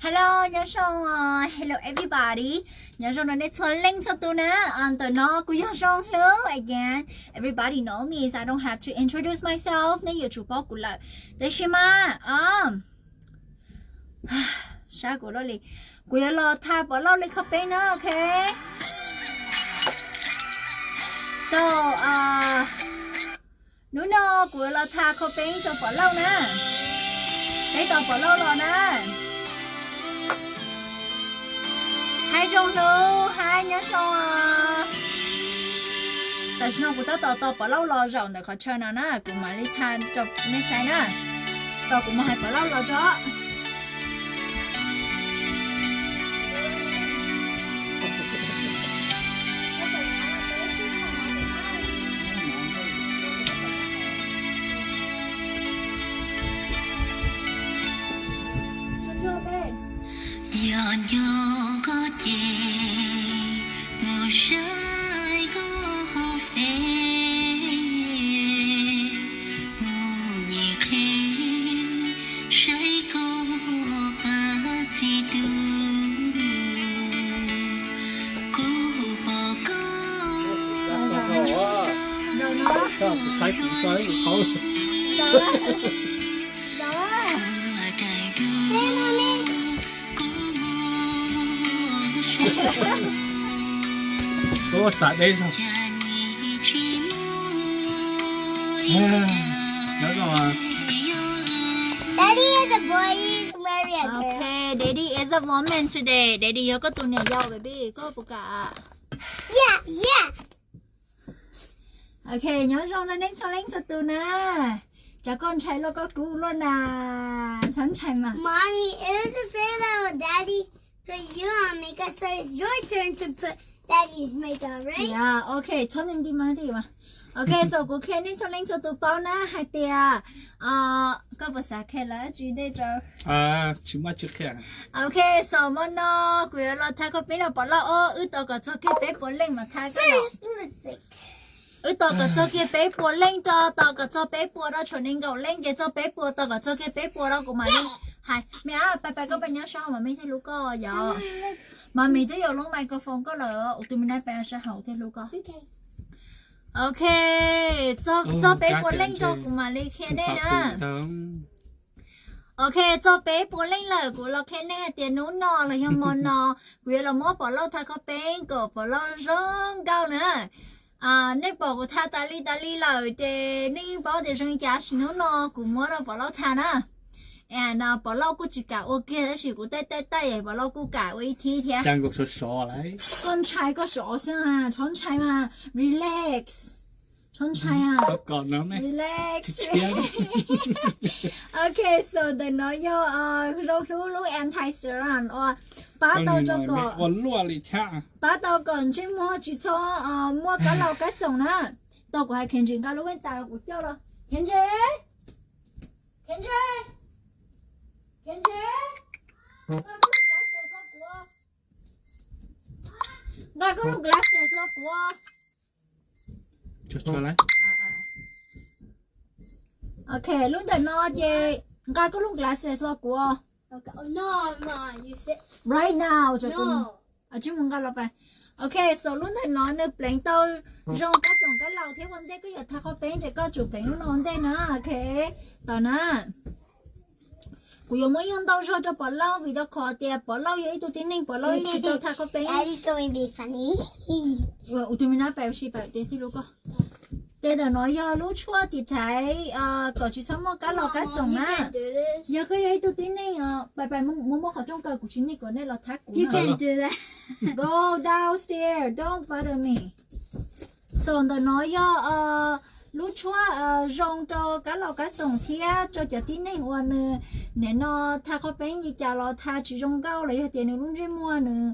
Hello, nhớ xong hello everybody. Nhớ xong là cho link cho tôi nè. Tụi nó cũng nhớ xong hello again. Everybody know me, so I don't have to introduce myself. Nên giờ chụp bóc của lại. Đấy xí mà. Sao của nó liền. Của nó thả bỏ lâu lên khắp bên nữa, okay? So, nếu nó của nó thả khắp bên cho bỏ lâu nè. Đấy tao bỏ lâu rồi nè. Hai trong lâu, hai nhớ xong tại sao của tao bỏ lâu lo rồi để khỏi chơi nào nè, cũng mà đi than cho nên sai nè, tao cũng mà hay bỏ lâu lo cho. Dọn dọn có chè ngồi sơi có phê ngồi nhẹ khê sơi có ba gì tu cô bỏ sao sai cũng sai không có sạch đây sao? Đó là Daddy is a boy, he's very a girl. Okay, Daddy is a woman today. Daddy có tụi này giàu baby, có bố cả. Yeah. Okay, nhớ xong là nên cho link cho tụi nè. Cha con trai nó có cú luôn à, sẵn trai mà. Mommy, it isn't fair that Daddy put you on makeup, so it's your turn to put Daddy's makeup, right? Yeah, okay, cho nên đi mà đi mà. Okay, so cô khen nên cho link cho tụi bao nè, hai tia. Có bữa sáng khen là chú đây cho. chỉ mà chưa khen. Okay, so mà nó quý là thay có bên nào bỏ lao tao có cho cái bé bỏ lên mà thay cái nào. First, lipstick. Tao có cho cái bé bỏ lên cho tao có cho bé bỏ đó cho nên cậu lên cái cho bé bỏ tao có cho cái bé bỏ đó của mày đi. Hai, mẹ bà có bao nhiêu sao mà mấy thấy lúc có giờ. Mà mình tới giờ lúc microphone có lời tụi mình nói bé sẽ hậu thấy lúc có. Okay, cho bé bỏ lên cho của mày đi khen đây nè. Okay, cho bé bỏ lên lời của nó khen đây tiền nấu nọ là không món nọ, vì là mua bỏ lâu thay có bé của bỏ lâu rất cao nữa. Nên bỏ của tha ta li lời thì nên bỏ để trong nhà xin nấu nọ của mua nó bỏ lâu tha nè. And bỏ lâu cũng chỉ cả ok đó chỉ của tay bỏ lâu cũng cả với thi thế. Chẳng có số lại. Con trai có số xem à, con trai mà relax. Con trai à. Có còn nữa này. Relax. Okay, so để nói vô lúc anti-serum bắt đầu cho cô. Còn lúa lì cha. Bắt đầu còn chỉ cho mua cái lẩu cái giống nè. Tao có hay khen chuyện cái lúc bên ta của tiêu rồi. Khen chế. Ngài có lúc glasses đó của. Cho lại. Okay, lúc đó nó gì? Ngài có lúc glasses đó của. No, you sit. Right now cho No. chứ muốn cái là vậy. Okay, so lúc đó nó nó pleng tao rong cái giống cái lẩu thế vấn đề cái giờ thà có bên chỉ có chụp pleng nó vấn đề nữa. Okay, tao nè. Cú yêu mới用到时候就bỏ lâu vì đó khó tiền bỏ lâu vậy tụi tin bỏ lâu chỉ tao thà có bên. Daddy's going to be funny. Tụi mình nói bảo thì lúc có. Thế là nói giờ lúc chua thì thấy có chỉ sống một cái lò cái giống á. Giờ cái ấy tụi tin này bài muốn học trong cờ của chính này có nên là thác của You can't do that. Go downstairs, don't bother me. So tao nói giờ lúc chua rong cho cái lò cái giống thì cho tin này còn nên nó thác có bên gì chả lo thác chỉ rong cao lấy tiền nó luôn chơi mua nữa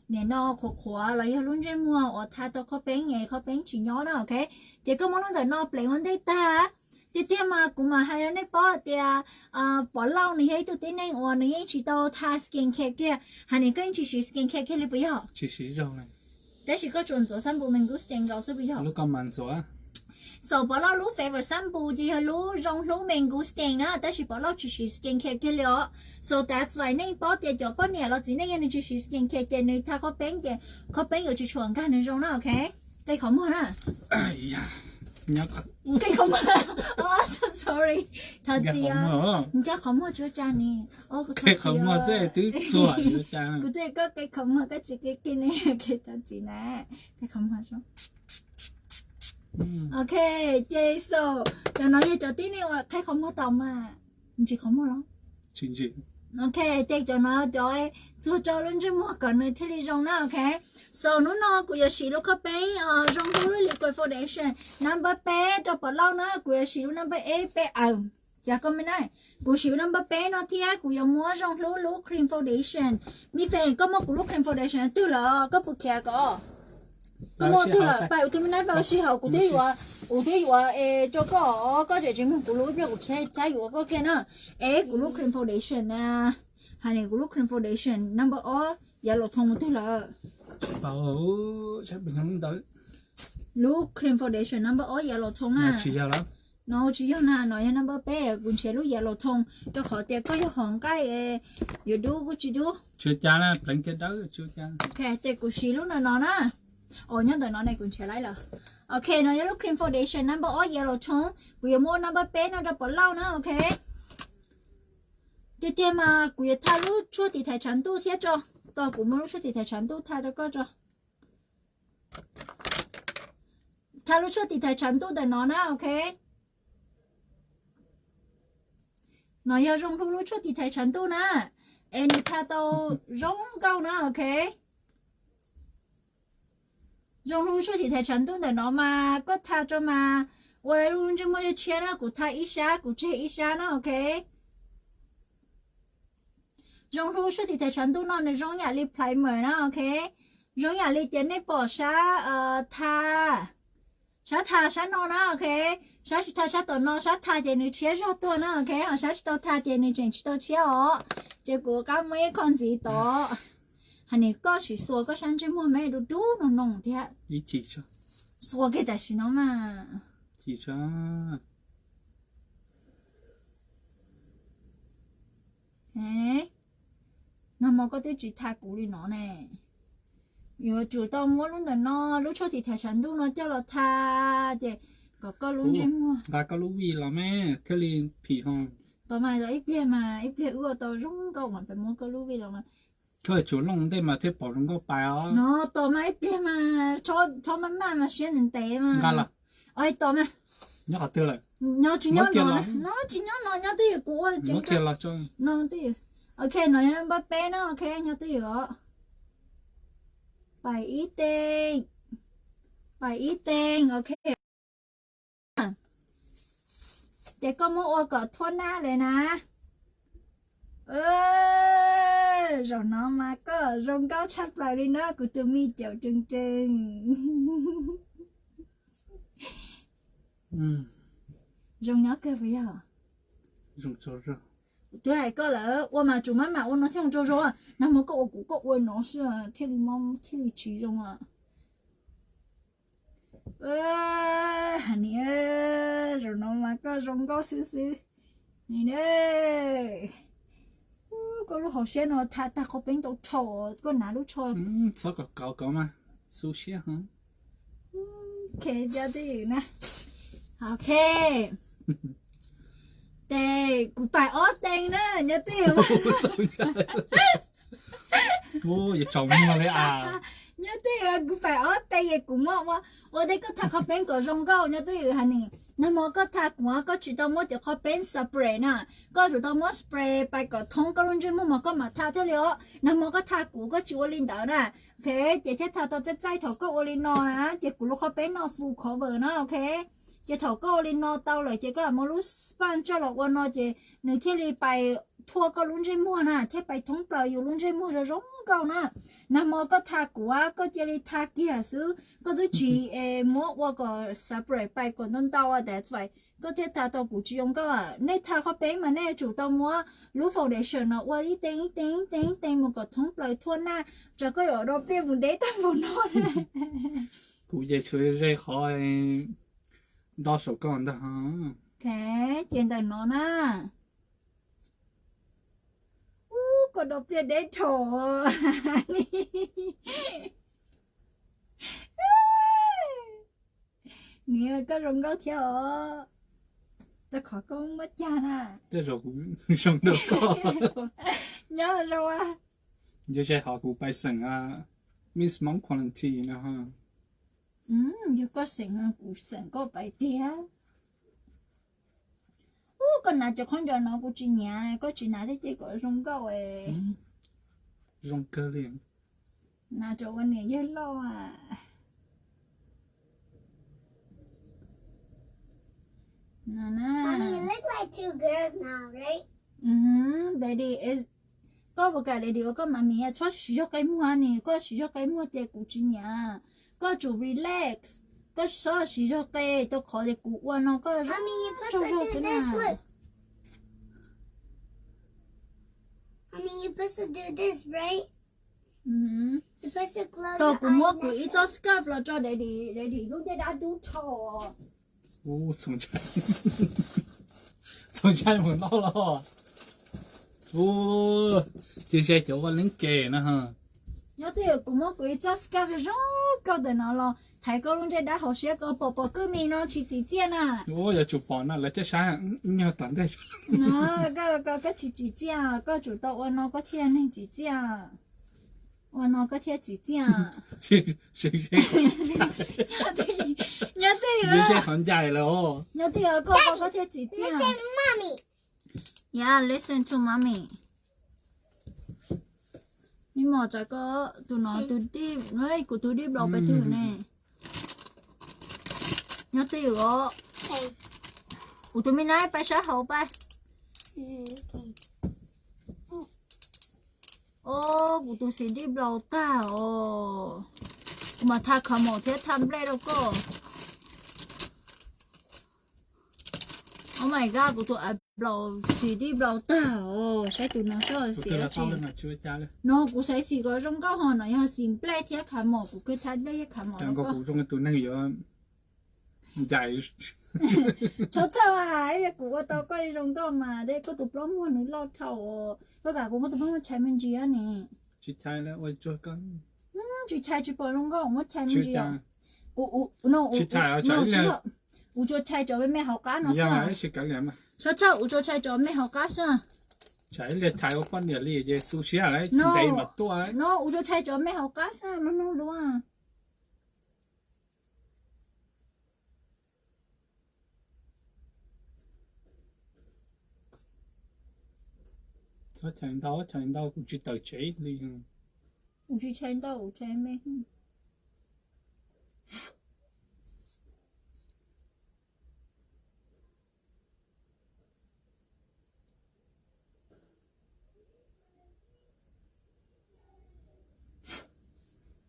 nè nó khổ lấy luôn chơi mua ở thay tao có bánh nghề có bánh chỉ nhỏ đó ok chỉ có món nó nó lấy vấn đề ta thì mà cũng mà hay nó bỏ thì bỏ lâu này hay tụi tên này ở này chỉ tao thay skin care kia hay này cái chỉ skin care kia bây giờ chỉ rồi này. Thế chỉ có chuẩn giờ 3部mình cứ skin giờ sẽ bây giờ. Lúc còn慢số á. so bỏ lo lú favorite shampoo chỉ là lú rong lú mango stain nữa tại chỉ bỏ lo chỉ skincare cái liệu so that's why nên bỏ tiền cho bỏ nè lo chỉ nên chỉ skincare cái này ta có bén ở chỉ chuẩn cái này rong nữa ok cái không mua nè ai da nhớ cái không mua oh so sorry thật chị à cái không mua cho cha nè cái không mua sẽ tứ chua cho cha cụ thể có cái không mua cái chỉ cái này cái thật chị nè cái không mua cho ok chơi so cho nói cho tí nữa cái không mua tàu mà chỉ không mua lắm chính trị ok chơi cho nó cho luôn chứ mua còn nơi thế đi rong nữa ok so nó của giờ xí lúc có bé rong thu liquid foundation number bé cho bỏ lâu nữa của giờ xí number A bé dạ con bên này của xí number bé nó thì của giờ mua rong lú cream foundation mi phèn có một của cream foundation từ là có bút kia có mua từ là bảo tụi mình nói bảo xí hậu của thế cho có chuyện chính của lú bây giờ của trái của có kia nữa của lú cream foundation à hay này của lú cream foundation number O giờ lột thông một thứ là bảo chắc bình thường tới lú cream foundation number O giờ lột thông à chỉ lắm nó chỉ là nói number B cũng chỉ lú giờ lột thông cho họ tiền có hòn cái giờ đu của chị đu chưa cha nè đánh cái đó chưa cha ok tiền của chị lú nó nè nhớ tới nó này cũng chỉ lấy là ok nó giờ lú cream foundation number O giờ lột thông bây mua number B nó đã bỏ lâu nữa ok tiếp theo mà bây giờ thay lú chua thì thay trắng tu thiết cho tôi cũng muốn chua thì thay trắng tu thay cho có cho thay lú chua thì thay trắng tu để nó nè ok nó giờ rong lú chua thì thay trắng tu nè em thay tao rong câu nè ok rong lú chua thì thay trắng tu để nó mà có thay cho mà我来录这么就切了，给他一下，给这一下呢，OK。用路是的程度呢，用压力 primer 呢，OK。用压力点的保杀它，杀nó呢，OK。杀到nó杀它点你切少多呢，OK。好，杀到它点你整去到切哦，结果刚没看知道，还你搞去说个山珍莫没都都能弄的，你记着，说给他去弄嘛。记着。nó mà có thể chỉ thay cũ đi nó nè, giờ chủ tao mua luôn là nó lúc cho thì thay sản thu nó cho là thay chứ có luôn chứ mua. Gà có lúc gì là mẹ cái liền phì hòn. Tao mà ít bia ưa tao rung câu mà phải mua có lúc gì đâu mà. Cái chỗ lông đây mà thế bỏ trong cái bài á. Nó tao mà ít bia mà cho mà xuyên đến té mà. Gà là. Ôi tao mà. Nhớ tiêu lại. Nó chỉ nhớ nó tiêu của. Nó tiêu là cho. Nó tiêu. Ok, nói nó bắt bé nó, ok, nhớ tiêu rồi. Bài ý tên, ok. Để con mua ô cỏ thôn naเลยนะ rồi nó mà có rong cao chắc lại đi nó của tụi mi chèo trừng rong nhớ cái gì hả rong cho rồi对，个了，我嘛做妈妈，我那天做做，那么个我姑个我弄是天里猫天里其中啊，你rồi nó mà có rong cao xíu xíu, này đây, có lúc học sinh nó ta có bên đâu trâu, có nào lúc trâu, sao có cậu mà, sushi hả? Ok, giờ đi nè, ok. Tê, cụ phải ớt tên đó, nhớ tiêu. Ô, vậy chồng mua đấy à. Nhớ tiêu, cụ phải ớt tên vậy cũng mong quá. Ở đây có thằng có bên có rong gạo, nhớ tiêu hả nè. Nó mà có thằng quá, có chỉ tao mua được có bên spray nè. Có chỉ tao mua spray, bài có thông có luôn chứ mà có mà thằng thế liệu. Nó mà có thằng cũ có chịu lên đó nè. Ok, chỉ thế thằng tao sẽ dạy thằng có lên nó nè. Chỉ cũ lúc có bên nó full cover nó, ok. Chỉ thầu câu lên nó tao lại chỉ có một lúc span cho lọ nó chỉ nửa thế li bài thua có luôn trên mua nè thế bài thống bàoอยู่luôn trên mua rồi rong câu nè nằm mò có thà quá có chỉ li thà kia xứ có đôi chỉ mua qua có spray bài còn đơn tao à that's why có thể thà tao cũng chỉ dùng cái à nên thà khó bé mà nên chủ tao mua lúc foundation nó qua đi tính một cái thống bào thua nè cho có ở đó biết một đế tao một nó Cụ về chơi dây khỏi đo số con đó hả? Cái trên tay nó nè. Có đọc tiền đến thổ. Nghe có rồng gấu theo. Ta khỏi con mất cha nè. Cái rồi cũng xong được con. Nhớ rồi à. Giờ sẽ họ cũng phải sẵn Miss Mom Quality nữa ha. Giờ có sẵn cũng sẵn có bài tía. Con nào cho con cho nó cũng chỉ nhà, có chỉ nào thế có rong gấu ấy. Rong cơ liền. Nào cho con này rất lo à. Nè nè. Mommy, you look like two girls now, right? Daddy is có một cái daddy có mà mẹ cho sử dụng cái mua này, có sử dụng cái mua để cụ chỉ nhà, có chủ relax, có sử dụng cái tôi khó để cụ qua nó có Mommy, you're supposed to do this. Look. Mommy, you're supposed to do this, right? You're supposed to close tôi your cũng mua eyes. cụ ít cho scarf là cho daddy lúc đấy đã đủ thọ. sống chạy. Sống chạy một nó lo. Chị sẽ chỗ vào lính kề nữa ha. Nhớ thì cũng mua cụ ít cho scarf rất cao để nó lo. Thầy cô lúc đấy đã học sẽ có bỏ cứ mình nó chỉ tiền à. Giờ chụp bỏ nó là chắc sáng nhau tận đây. Nó cái chỉ tiền, có chủ tàu nó có thiên nên chỉ tiền. Nó có thiên chỉ tiền. Nhớ thì Giờ sẽ很dài rồi. nhớ thì có thiên chỉ tiền. Listen, Mommy. Yeah, listen to mommy. Nhưng mà chắc có tụi nó tụi đi, nói của tụi đi bảo bài thử nè. Nhớ thì có. Okay. Tụi mình nói bài sao hậu bài. Okay. Của tụi xin đi bảo ta. Mà thà khả mộ thế tham lê đâu cô. Oh my god, của tụi bảo xin đi bảo ta. Sẽ tụi nó sợ Tôi xỉa là chị. sao lên mà chưa cha lên. Nó cũng sẽ xì có trong cao hòn nó yêu xin play thế khả mộ của cái thái đây khả mộ Chẳng có nó cụ trong cái tụi năng yếu dài. cho cháu à ấy của tao có trong cao mà đây có tụi nó mua nó lo thầu có cả cũng có tụi nó chạy mình gì á nè Chị trai là ôi cho con. chỉ chạy chỉ bỏ trong cao mà chạy mình Chị gì trai. à no Chị trai ở chạy là. cho chạy cho mẹ học cá nó Dạ sao mà chị cả lẽ mà. cho cháu cho chạy cho mẹ học cá sao Chạy là chạy ở con nhà li về sushi lại No. đầy mặt to ấy. nó cho chạy cho mẹ học cá sao nó đúng à Sao chạy đâu cũng chỉ tới chế liền. chỉ chạy đâu chạy mẹ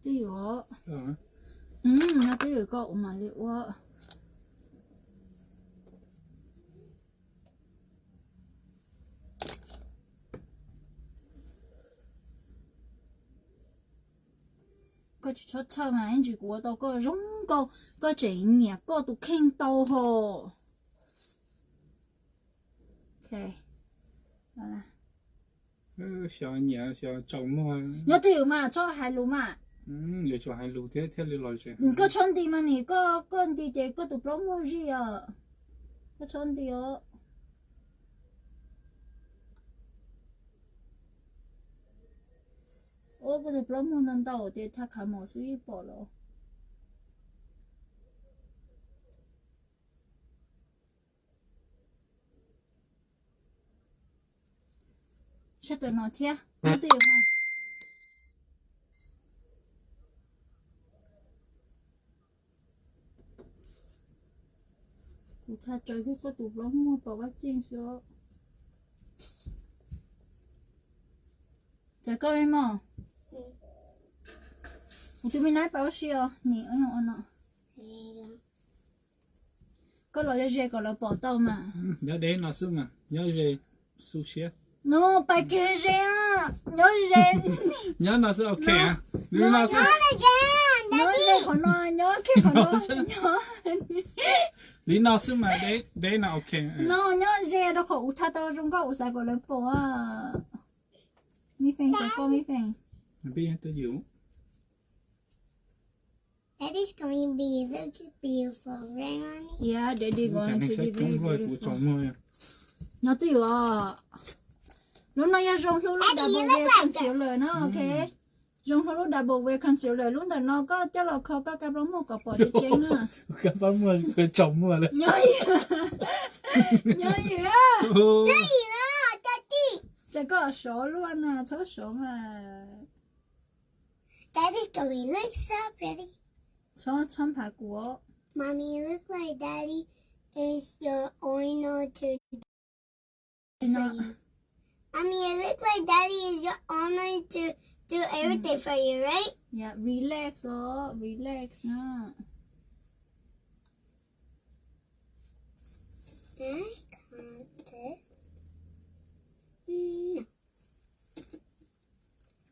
tí nữa nó tí nữa cậu mà liệu á có chỉ cho chơi mà anh chỉ của tao có giống có chỉ nhẹ có tụ khen tao hồ ok đó là Sao nhà sao trâu mua. nhớ tiểu mà cho hai lú mà Để cho hai lù thế thế lên rồi chứ. có chọn đi mà nè có đi để có tụ bao mua gì à có chọn đi à có tụ bao mua nên tao để thà khám một số ít bỏ rồi sẽ tụi nó thiệt nhớ tiểu mà cụ tha trời cái có tụ bao mua bỏ bát chiên số giờ có em không tụi mình nói bảo xíu nè ở nhau nó có loại dễ có loại bỏ tàu mà Nhớ đến nó xưa mà. Nhớ về sushi. no phải kia dễ nhớ dễ Nhớ nó sẽ ok à. Nhớ nó sẽ. Not again. nhớ dễ của nó nhớ cái của nó nhớ 领导是买得那 OK。nó nhớ rẻ đó khổ thà tao trong có sai của lớn bộ à mi phèn sẽ có mi phèn Bây giờ tôi hiểu. Daddy's going to be look beautiful, right, mommy? yeah daddy Khả going năng to sẽ be very trúng rồi của beautiful chồng môi. nó tôi hiểu à lúc này trong lúc double wear concealer nó ok trong lúc double wear concealer lúc đó nó có cho là khó có cái bóng một cái bỏ đi trên à Các bạn môi của chồng môi đấy. nhớ gì nhớ gì á Oh. There you are, Daddy. chỉ có số luôn à số số mà Daddy's going to look so pretty. số trăm phải của Mommy, you look like Daddy is your owner to nó Mommy, you look like Daddy is your owner to do everything for you, right? yeah relax đó relax nó I can't. No.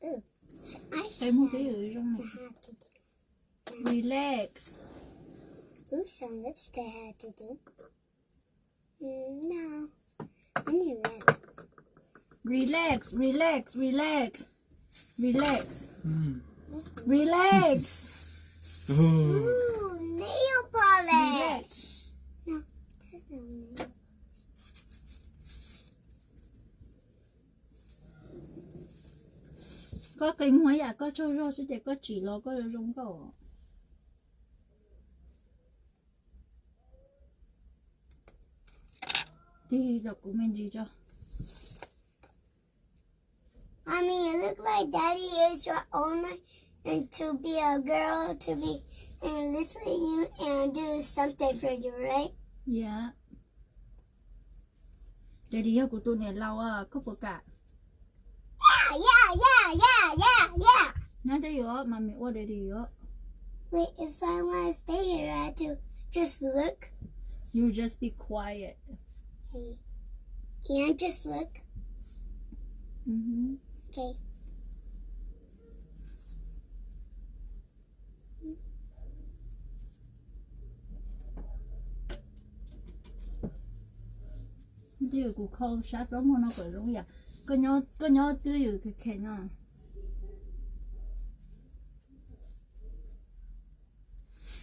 Ooh, so cái một cái ở trong này I had to do. relax Ooh, some lipstick I had to do. No. I need red. relax relax relax relax What's the relax Oh. Ooh, nail polish. relax No, this is not nail. có cái mũi à có cho rô sẽ để có chỉ lo có rong cầu thì giờ cũng mình gì cho Mommy, you look like Daddy is your owner, and to be a girl, to be and listen to you and do something for you, right? dạ để đi học của tôi này lâu à có bữa cả Yeah. nói thế rồi mà mẹ qua để đi rồi Wait, if I want to stay here, I have to just look. you just be quiet Okay. And just look. Okay. tiêu của khâu sát đó mà nó phải giống vậy có nhớ tiêu cái khen nó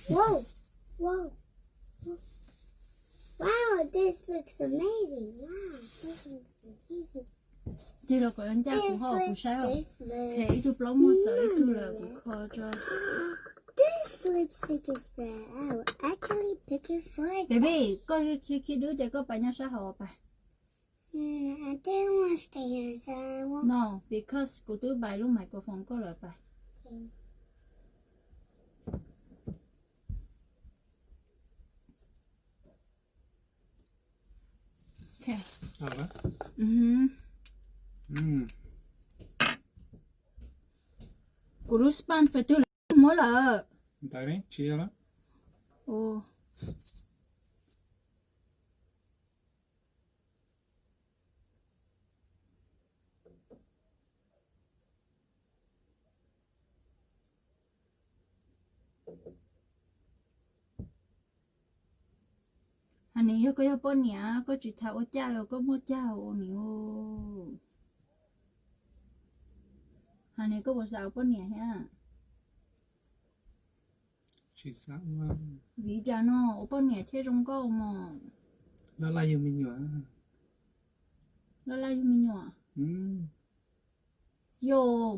Whoa. Wow, this looks amazing. Wow, this looks amazing. tiêu là có anh cha của This họ của sao lipstick thế looks chụp lóng một giấy tiêu là của kho cho This lipstick is red. I will actually pick it for you. baby có khi đứa trẻ có bài nhau sao học bài I didn't want to stay here, so I won't. no because của tôi bài lúc microphone có lời bài okay À đó. của lúc span phải tiêu là mỗi là Tại đấy, chia đó. ồ anh ấy có yêu bọn nhá có chỉ tháo cha rồi có mua cha ồ nhiều anh ấy có bộ sao bọn nhá ha Chỉ sao mà. vì cha nó bọn nhá thế trong câu mà Nó lại yêu mình nữa. nó là mình nhỏ yo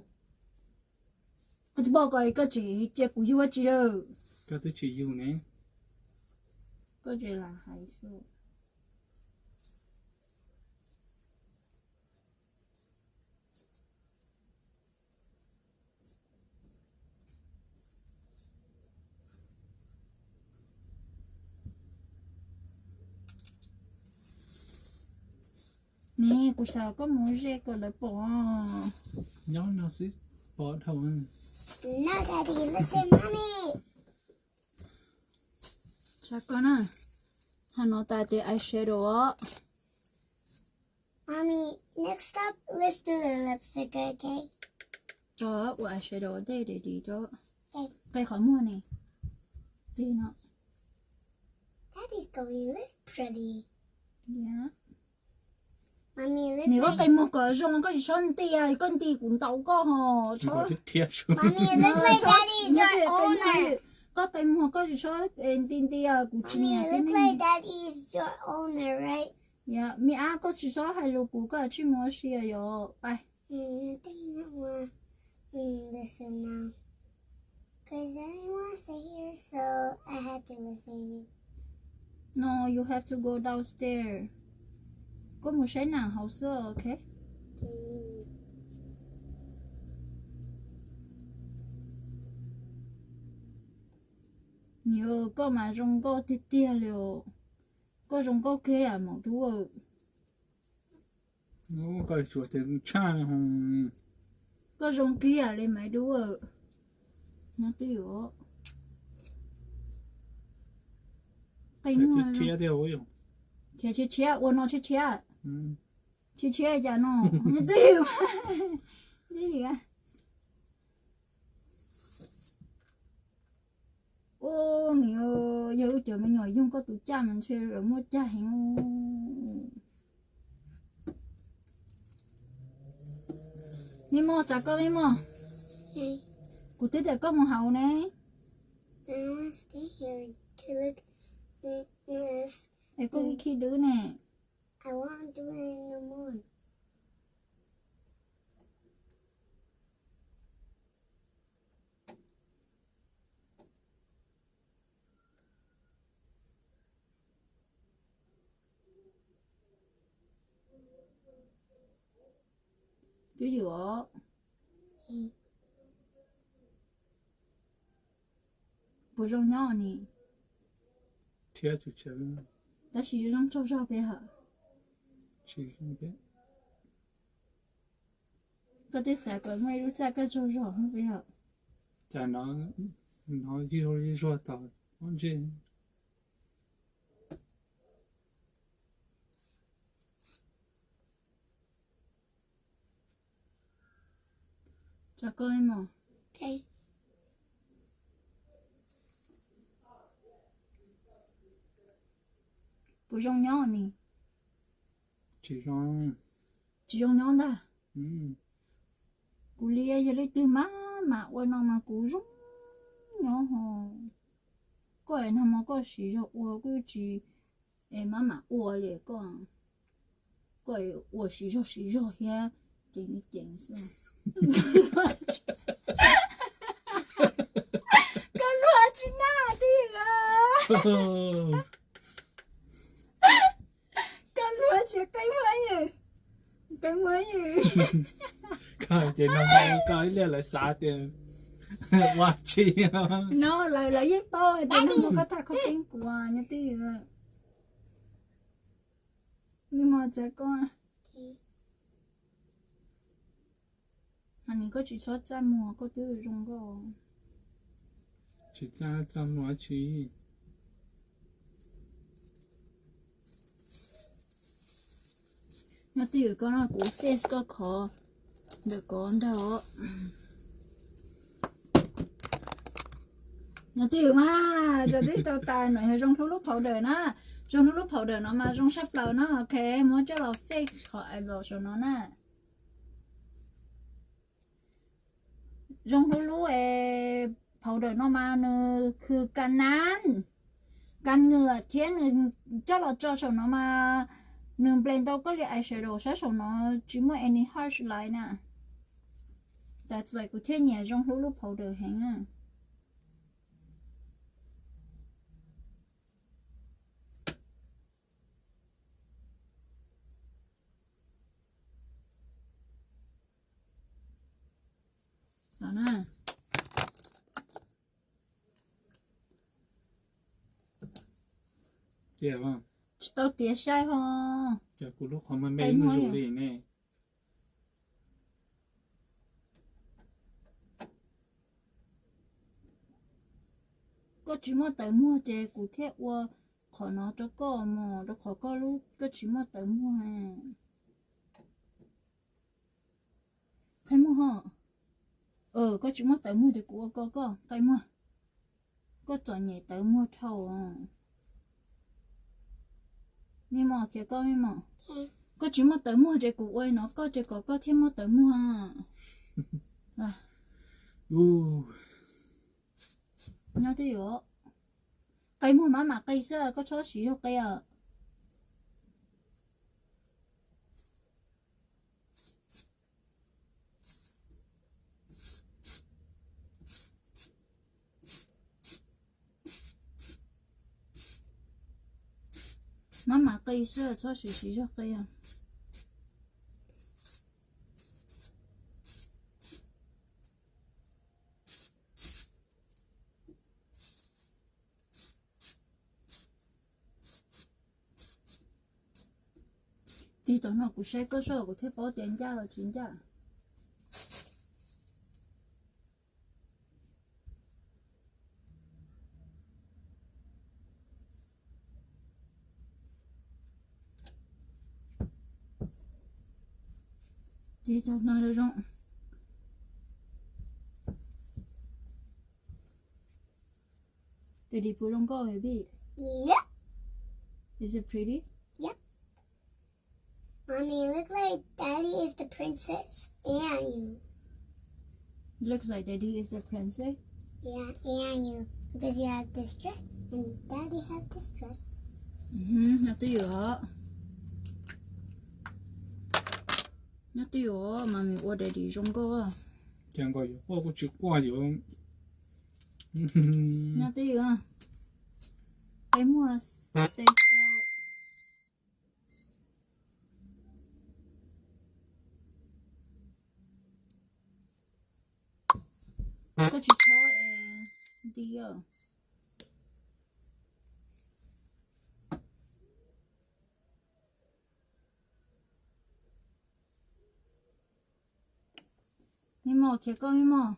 có thể bảo cái chỉ chế của yêu chỉ đâu Các tôi chỉ yêu này. có chỉ là hay số nè của sao có muốn rẻ có lấy bỏ Nhó nó sẽ bỏ thầu hơn. No, Daddy, listen, Mommy. sao con à hắn nói tại để eyeshadow á Mommy, next up, let's do the lipstick, okay? cho của eyeshadow ở đây để đi cho Okay. cái khỏi mua này đi nó Daddy's going look pretty. Yeah. Mommy, look Nếu có like cây mua cờ rong có gì son tia con tia cũng tàu có hò Chúng có chút thiệt chứ. Mommy, it looks like Daddy's your owner. có cây mua có gì son tin tia cũng chỉ Mommy, nhà it tin looks like Daddy's your owner, right? yeah mi à có chỉ son hay lục có chỉ mua xí rồi bye I think I want listen now. Because I didn't want to stay here, so I had to listen. no you have to go downstairs có một cái nàng hậu sơ okay nhiều có mà rong có tít tia liệu có rong có kia à một đứa Nó có chuột thì cha không. có rong kia lên mấy đứa nó tiêu cái Thì mua thiệt điều ấy. chia我拿去切 Ừ.切一下喏你tiêu cái gì à ô nhiều giờ chờ mình nhỏ dùng có tủ cha mình chơi rồi mua cha hình mi mua chả có mi mua Hey, cụ thể là có một hậu này I want to stay here to look if để có cái khi đứa nè I won't do it no more. cái gì ạ Okay. bữa rong nhỏ nè Thiệt chú chơi. ta chỉ rong cho cái hả Chỉ như thế. có thể sẽ có mấy đứa cha cái cho không phải hả Chả nó gì rồi tao. Nó gì. chả có em mà Okay. bữa rong nhỏ nè Chỉ rong. chỉ rong nhỏ ta Ừ. cú lia giờ lấy từ má mà quay nó mà cú rong nhỏ hồ có ai nào mà có sử dụng我估计em mà我咧讲có ai我sử dụng呀整是cái loa chỉ na đi à cái loa chỉ cái mấy gì Cái thì nó mau cái lại xa tiền. Quá chi. nó lại giúp bao thì nó một cái thằng không tin của như thế à nhưng mà chắc con Okay. anh có chỉ cho cha mua có thứ dùng có Chỉ cha mua chi. nó tiêu con là của face có khó được con đó nó tiêu mà cho tới tao tài nói hay trong lúc phẫu đời nó trong lúc phẫu đời nó mà trong sắp lâu nó ok muốn cho là fake họ ai bảo cho nó nè trong lúc phẫu đời nó mà nóคือการngừa thiên cho là cho nó mà nương blend tao có liệt eyeshadow sẽ xong nó chỉ mới any harsh line nè that's why cụ thể nhẹ trong lúc powder hẹn à đó nè Dạ vâng. tao tía sai không Dạ cô lúc không mấy nó rủ đi nè. có chỉ mua tới mua chè cụ thể qua khỏi nó cho có mà nó khỏi có lúc có chỉ mua tới mua à thấy mua hả có chỉ mua tới mua thì có cái mua có chọn nhẹ tới mua thầu à mi mò thì có mi mò Okay. có chỉ một tới mua cái củ quay nó có chỉ có thêm một tới mua ha là nhau thì có cây mua mà cây sữa có cho xí không cây à mà cây sữa cho xí cho cây à thì tụi nó cũng sẽ có số của thế bỏ tiền ra rồi chính ra thì tụi nó được rồi Ready for long go baby Yep. is it pretty Mommy, look like Daddy is the princess and you. looks like daddy is the princess Yeah, and you. Because you have this dress and Daddy have this dress. nó tiêu mà mình order daddy trong go chẳng có gì có chữ qua gì nó tiêu cái mua steak có chỉ cho đi à mi mò kia con mi mò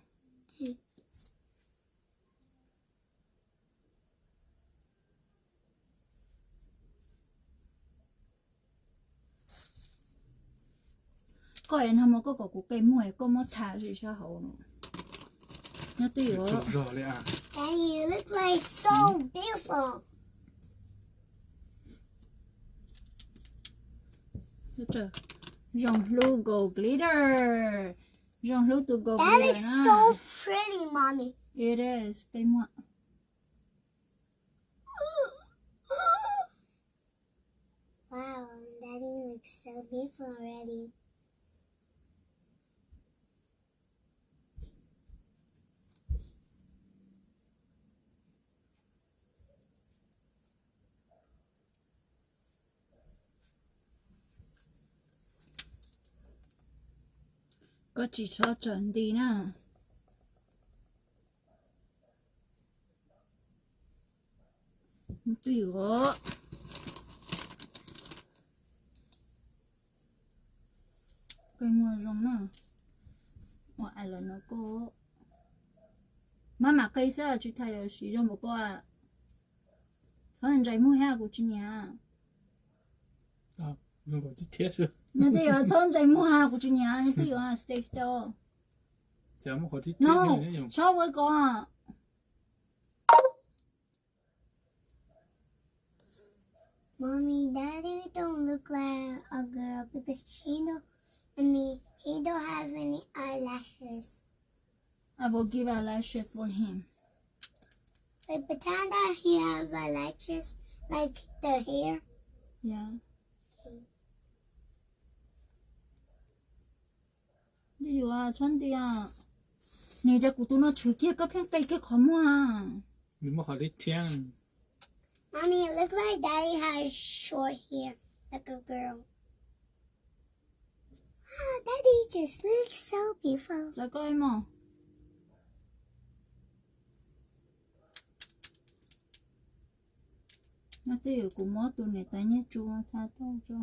có em không có cái cây mua có một thả gì sao hậu nữa nó tiêu rồi đấy à Daddy, you look like so beautiful. trời dòng logo glitter dòng logo That glitter is nè. so pretty, Mommy. It is cây mua Wow, Daddy looks so beautiful already. có chỉ cho chuẩn đi nè tiêu cây mua rong nè ngoại là nó có mà cây sao chú thầy ở sử dụng một qua sau này trái mua ha của chú nhà rồi có chết rồi nhà đây ở sau trái mua ha của chú nhà nhà đây ở stay still chẳng có chết no nữa cho với con Mommy, Daddy don't look like a girl because he don't have any eyelashes. I will give a lashes for him Like pretend that he have eyelashes, like the hair. yeah đi vào chuẩn đi à nè cho cụ tôi nó chửi kia có phèn tay kia khó mua à nhưng mà họ đi thiên Mommy, it looks like Daddy has short hair, like a girl. Wow, Daddy just looks so beautiful. Dạ có em à nó tiêu của mót tụi này ta nhé chua tha to cho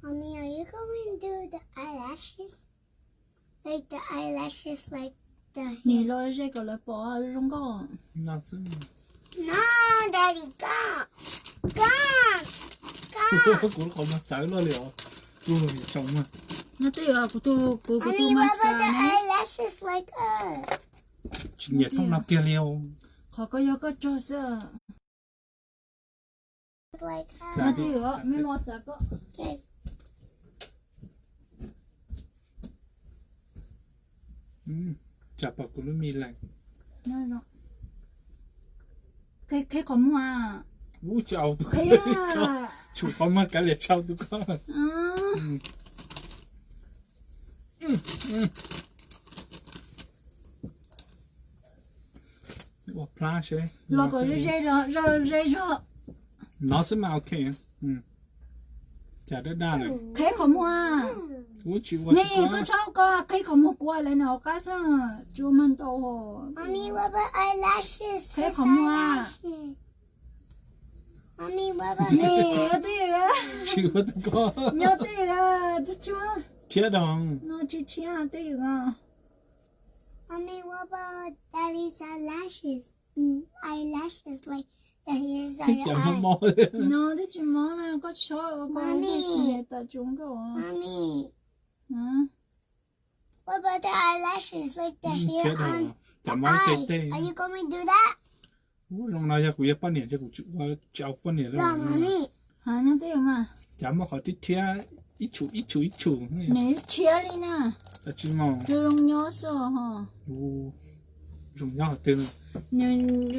Mommy, are you going to do the eyelashes? Like the eyelashes, like the nè hair? lo ra cái là bỏ trong có nó sẽ No, Daddy, go! Go! cũng không mà trái lo liệu ui chồng mà nó tiêu của tôi Mommy, what about the mascara này eyelashes like chuyện nhẹ thông nào kia liêu khó có yêu có cho sợ Like Dạ. nó thì ở mấy một giờ có Okay. chả bảo cũng mi lạnh nó cái có mua à vũ chào tụi cái con à chủ có mà cái liệt chào tụi con Ủa, flash ấy lo có rồi nó sẽ mà ok chả đất đa này cái có mua à vũ chịu nè có cháu có cái có mua qua lại nào cái sao chú mình to hồ Mommy, what about eyelashes? Thế His không mua à? eyelashes. Mommy, what about nè tí à chịu tụi con nhớ tí à chú chúa chết đồng nó chỉ tí à Mommy, what about daddy's eyelashes? Eyelashes, like the hairs on your chẳng có eye. mò nó tí chỉ món này có cháu có cái gì ta chúng có Mommy, hả what about the eyelashes, like the hair chết on đồng the chả mấy cái eye? tên Are you going to do that? vũ lòng nào cho cụ bao nhiêu cho cụ chịu chào bao nhiêu No, rồi Mommy. hả nó tí mà chả mà khỏi tích thia ít chủ nè chia đi nè ta chỉ mong cứ rong nhớ sợ hả dùng nhau từ nè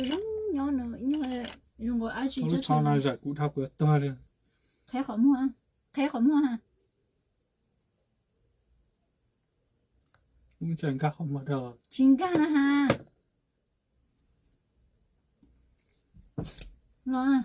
rong nhớ nữa nhưng mà dùng gọi ai chỉ nó cho cho nó giải cụ thao của to lên khé khỏi mua khé khỏi mua hả cũng chẳng cả không mà đâu chính cả nè ha lo à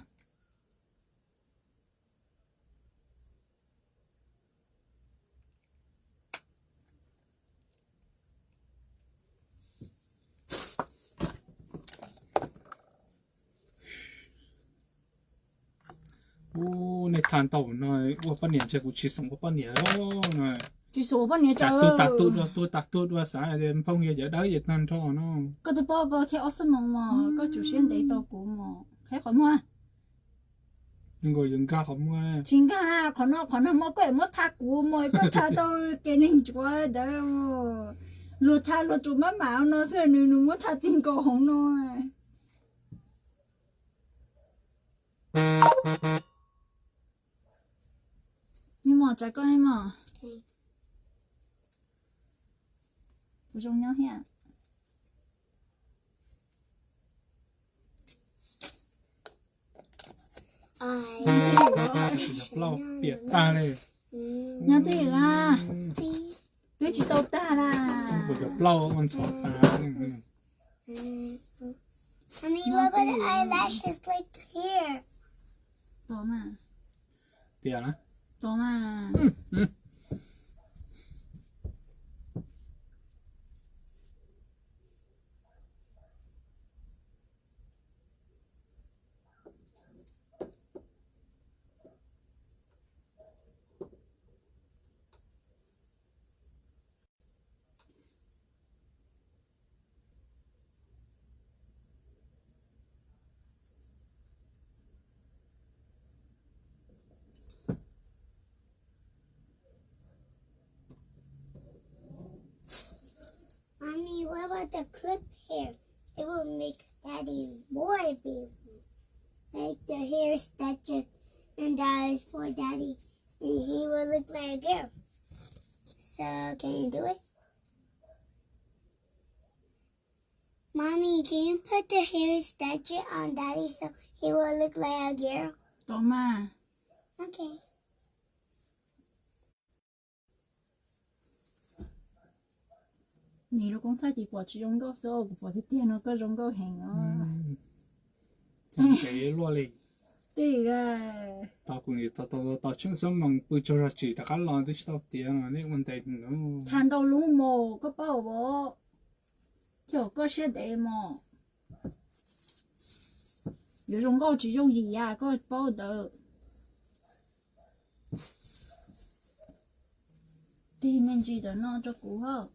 này than tàu nói bao nhiêu cho cụ chỉ sống bao nhiêu đó này chỉ số bao nhiêu chặt trời tôi tạt tôi xã thì phong như vậy đó vậy than cho nó có tôi bao bao theo ớt mà có chủ xuyên để tao của mà khé khỏi mua nhưng người dân ca không nghe chính cả là còn nó mua cái mua thác của mua có thác đâu cái này chúa đâu lúa thác lúa trụ má máu nó sẽ nó mua thác tiền cổ hồng nó nhưng mà trái con em mà不重要呀。 lâu biệt ta đây nhớ thì là See? tôi chỉ tàu ta là bây giờ lâu con sọt ta Mommy, what about the eyelashes, like here? to mà tiền á to mà Mommy, what about the clip hair? It will make Daddy more beautiful. Like the hair extension, and that is for Daddy, and he will look like a girl. So, can you do it? Mommy, can you put the hair extension on Daddy so he will look like a girl? to mà Okay.你如果他地bỏ chỉ dùng cái số bỏ thì tiền nó có dùng cái hình nó chẳng cái lo lì thì cái tao cũng nghĩ tao chung sống bằng bự cho ra chỉ đã khá lo tới tao tiền à nên vấn đề nó than đầu lũ mồ có bao bộ kiểu có sẽ để mồ有种高只用一呀，个包的。地面记得那这股后。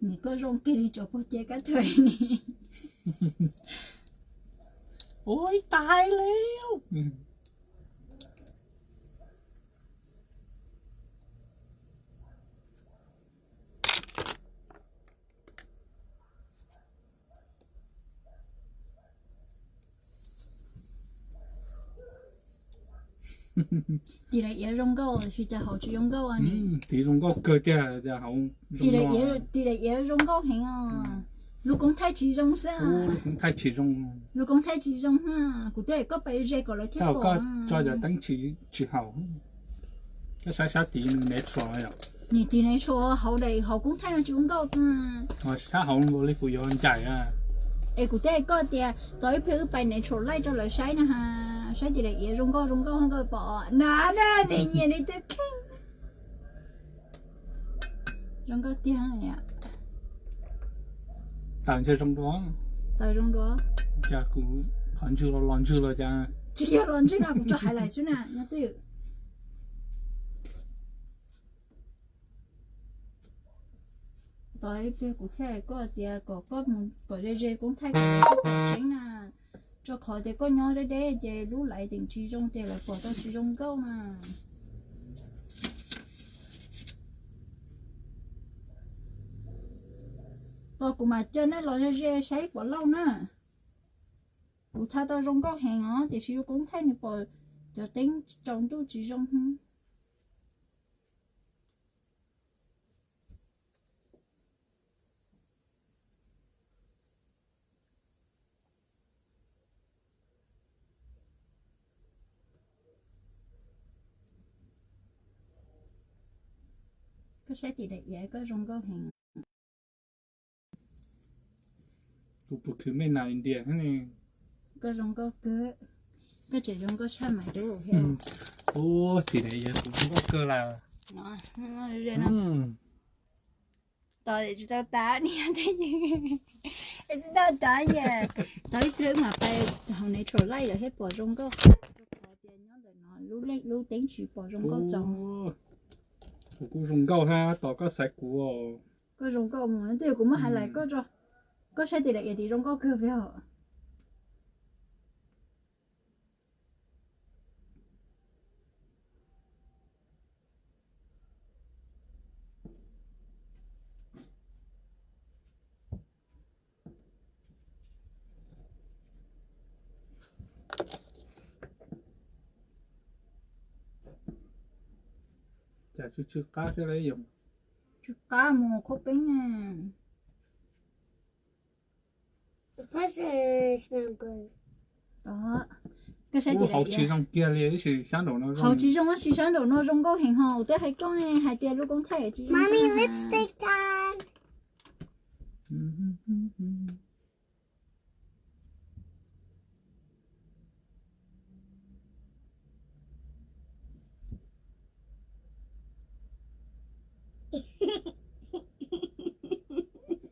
你个种给你做不接个腿你， โอ้ยตายแล้วอืม tỷ lệ yếu rong câu thìจะ好吃用câu啊 อื 你， มตีรงก็เกิดจะเขา tỷ lệ yếu rong câu hình à, lúc công thái chỉ rong โอ้ sao, คนไทยฉีรง lúc công thái chỉ rong ha, cụ thể có phải dễ có lấy thiết เจ้า bộ ก็ à. จอยจะตั้งฉีเขาก็ใช้ชาตีนึงเน็ตสวยอ่ะ 你tỷ lệ说好的好公太了就用câu啊， พอชาเขาโมลิกุยอนใจอ่ะ 哎cụ thể có tiền, tới phía bài này số lại cho lời sai nè ha, sai tỷ lệ yếu rong câu không có bỏ, nè nè này nhìn đi tới kinh, rong câu tiền này à, ต่างจากตรงนั้น tới rong đó. จะกูขันชื่อเราลอนชื่อเราจะ chỉ có lần trước nào cũng cho hai lại chứ nè nhớ tiêu tới phía cụ thể có tiền có một có dây cũng thay cái chính nè cho khỏi thì có nhau đấy để lú lại tình trí trong tiền là có tao trí trong câu mà tôi cũng mà chơi nó lo dây sấy quá lâu nè cụ thể tao trong có hàng á thì sử dụng cũng thay được bỏ cho tính trong tu chỉ trong hả cái sẽ tỷ lệ vậy có trong có hàng กูปุ๊คือไม่นาอินเดียนั่นเอง có trong có cứ cái chỉ trong có cha mày đúng อื không มโอ้ตีไหนเยอะกูก็เกิดแล้ว nó rồi อื nó ม tao để cho tao đá đi thế gì em chỉ tao đá vậy tao biết trước mà phải hôm nay trôi lại rồi hết bỏ trong có lú tính chỉ bỏ trong โอ้ có trong กูรงเก้าฮะต่อก็ใส่กูอ๋อ có trong có mà tiêu cũng hay lại có cho có sẽ tỷ lệ gì thì trong có cơ phải khôngจะชื่อก้าชื่ออะไรอยู่ chú cá mua khóc bánh à The present smell good. đó cái sẽ โอ้ tỷ เขา lệ ชีรงเกียร์เลยชื่อช่างโดน hậu chỉ trong chỉ sáng đầu nó trong có hình hậu tới hai con này hai tia lúc con thấy chỉ Mommy, lipstick time. อืม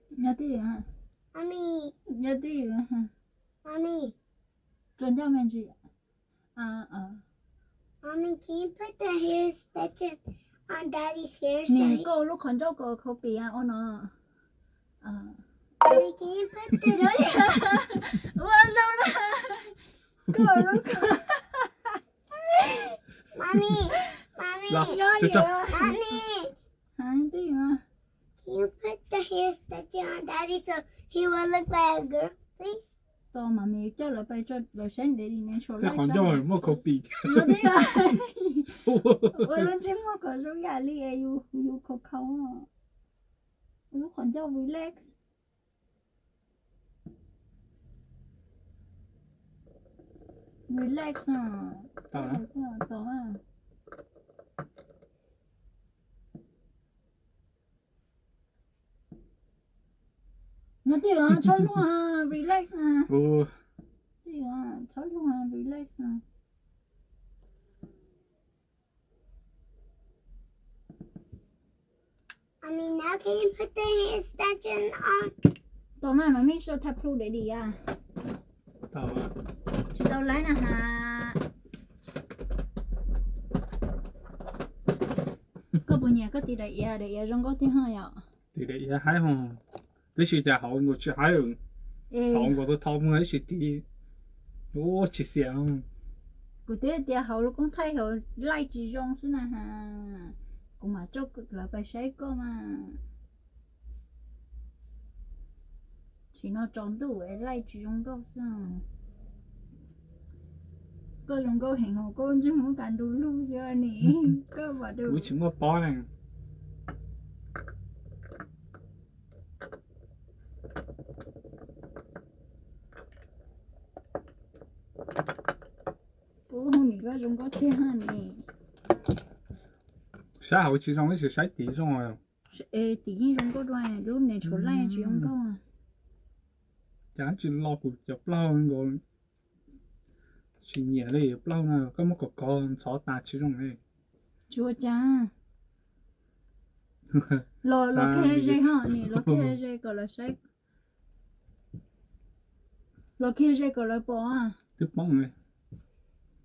nhớ tí hả Mommy, nhớ tí hả mommy, chuẩn cho mình gì mommy, can you put the hair extension on Daddy's hair nè side? cô lúc còn cho cô không bị à nó Mommy, can you put the nhớ gì hả quên đâu đó cô lúc mommy, mommy, แล้ว nhớ จะ gì จะ hả mommy? hả tí hả Can you put the hair extension on Daddy so he will look like a girl, please? to mà mẹ cho lại bay cho lại sáng để đi nè số แต่ lại ของ sáng ย่อยมั่วเขาปีก nhớ tí hả โอ้ ôi lần trước mà có số gà li yêu khó không à lúc còn cho relax relax à ต่อนะ ต่ออ่ะnhớ tí hả cho luôn à relax à โอ้ tí hả cho luôn à relax à Mommy, now can you put the hair extension on? tao mà mình sẽ thắp thu để đi à ต่ออ่ะ chị tao lấy nè hà có bộ nhà có tí để trong có tí hơi ạ thì để hai hòn thế thì giờ họ ngồi chơi hai rồi họ ngồi tôi thâu mấy thì ô chỉ xem cụ thể thì họ lúc cũng thấy họ lại chỉ rong xí nè ha cũng mà cho là cái sấy cơ mà chỉ nó tròn đủ ấy lại chỉ rong cơ sao cơ rong cơ hình họ cơ chứ không cần đủ luôn giờ nè cơ mà đủ cứ chỉ có bó này bố không nghĩ có rong cơ thế ha nè xã hội chỉ trong cái sự sai tí rồi ê tí rong cơ đoài lúc này chỗ lại chỉ rong cơ à chẳng chỉ lo cuộc chụp lâu rồi chỉ nhẹ đi chụp lâu nào có một con chó ta chỉ trong này chúa cha lo khe dây ha nè lo khe dây gọi là sách lo khe dây gọi là bỏ à tiếp bóng này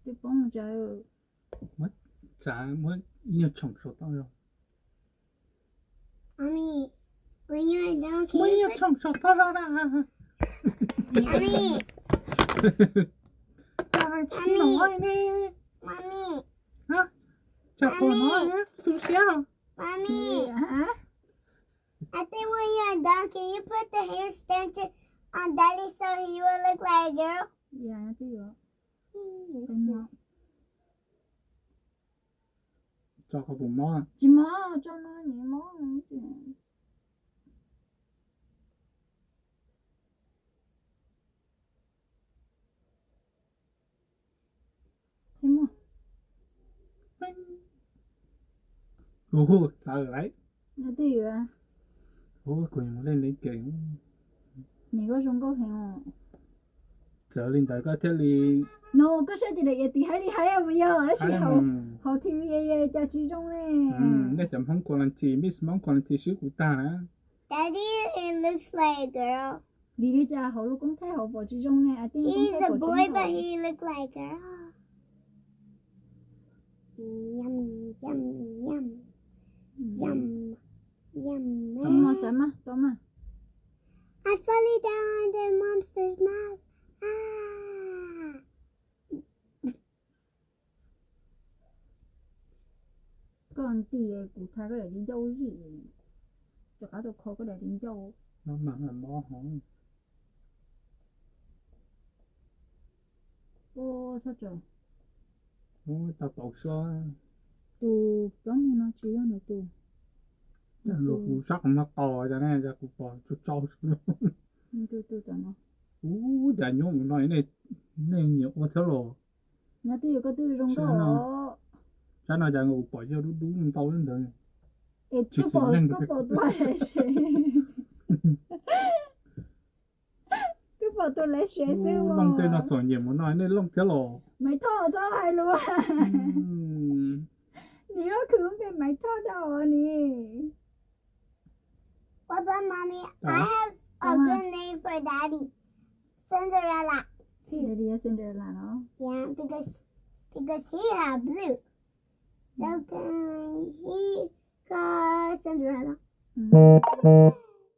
tiếp bóng trời mất chả mất nhiều chồng số tao rồi Mommy, when you're done, can mấy you nhiều put... chồng số tao ra Mommy, chỉ nói đi Mommy, hả chả có nói nhé xuống xéo Mommy. hả I think when you're done, can you put the hair extension on Daddy so he will look like a girl? dạ tí rồi bên nhau cho có bụng mò chỉ mó cho nó nhẹ mó thấy không ô sợ đấy nó tí rồi ô quyền lên lấy kiện nhẹ có rong có hình không sợ lên tới có thế li no cái xe thì để thì hay à bây giờ ấy chỉ ai hậu hậu thì cha chú trong này để chấm không còn chỉ miss mong còn chỉ xíu của ta nữa Daddy, he looks like a girl. đi đi cha hậu lúc cũng thấy hậu bỏ chú trong này à tiếng cũng He's thấy a bỏ boy, chú but he looks like a girl. Yum, yum, yum, yum, yum. không mà chấm á tóm à I fell down the monster's mouth. Ah. còn thì cụ thể cái này đi dâu gì cho cả tôi khó cái này đi dâu nó mặn là mò hỏng ô sao trời ô tao tao xóa tù giống nó chỉ này tù lục củ sắc nó to cho nên ra củ bò chút trâu xuống tù chẳng nó giờ nhung nói này nên nhiều quá thiếu rồi nhà tôi có tôi rong Sao đó cho nó giờ ngủ bỏ vô đúng đúng tao đến rồi Chỉ có xin bỏ nhanh có được. bỏ tôi cứ bỏ tôi lấy xe xíu lông tên nó sỏi nhiều muốn nói nên lông thiếu rồi mày thọ cho ai luôn nhớ cứ về mày thọ đâu nè What about mommy? I Uh-huh. have a Uh-huh. good name for Daddy. Cinderella. để đi Cinderella nó Yeah, because he had blue. So can he call Cinderella?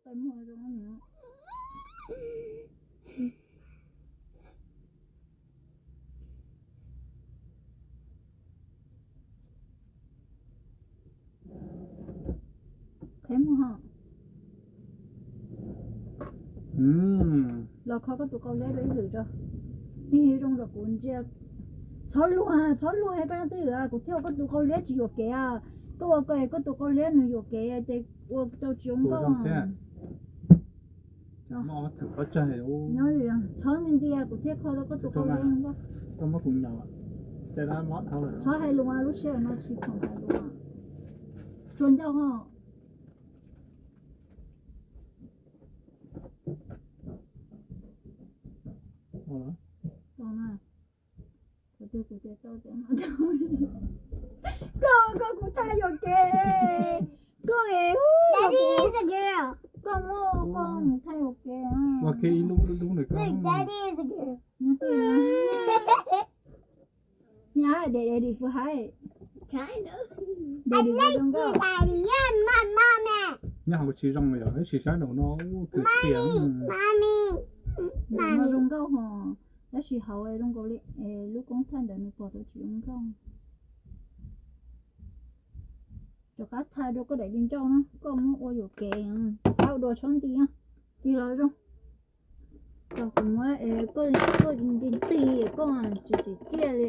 phải mua rồi nữa thế mua hả là khó có tụ câu lấy thử cho đi trong rồi cuốn chia chó luôn hay cái thứ à cũng theo có tụ câu lấy chỉ có cái à có tụ câu lấy nữa có cái thì tôi chúng có nó thử có chơi ô nhớ gì à chó mình đi à cũng theo có tụ câu lấy không có tao mới cùng nhau chơi đá mót thôi chó hay luôn à lúc xưa nó chỉ không hay luôn à chuẩn đâu hả mà tôi tao để mà con cũng thay rồi kìa con hiểu Daddy is a girl. con thay rồi kìa và khi lúc đúng được Look, Daddy is a girl. nhá để đi vừa hay Kind of. để I đi like vừa you, đâu Daddy. You're my mommy. nhà họ chỉ rong rồi chỉ sáng đầu nó cứ tiếng Mommy. mà rong câu họ đó chỉ hậu ấy rong câu đi lúc con thân để nó bỏ tới chỉ rong câu cho cá thay đâu có để bên trong nó có muốn ôi dồi kề bao đồ chọn đi á đi rồi rồi rồi cũng có đi tì con chỉ chia đi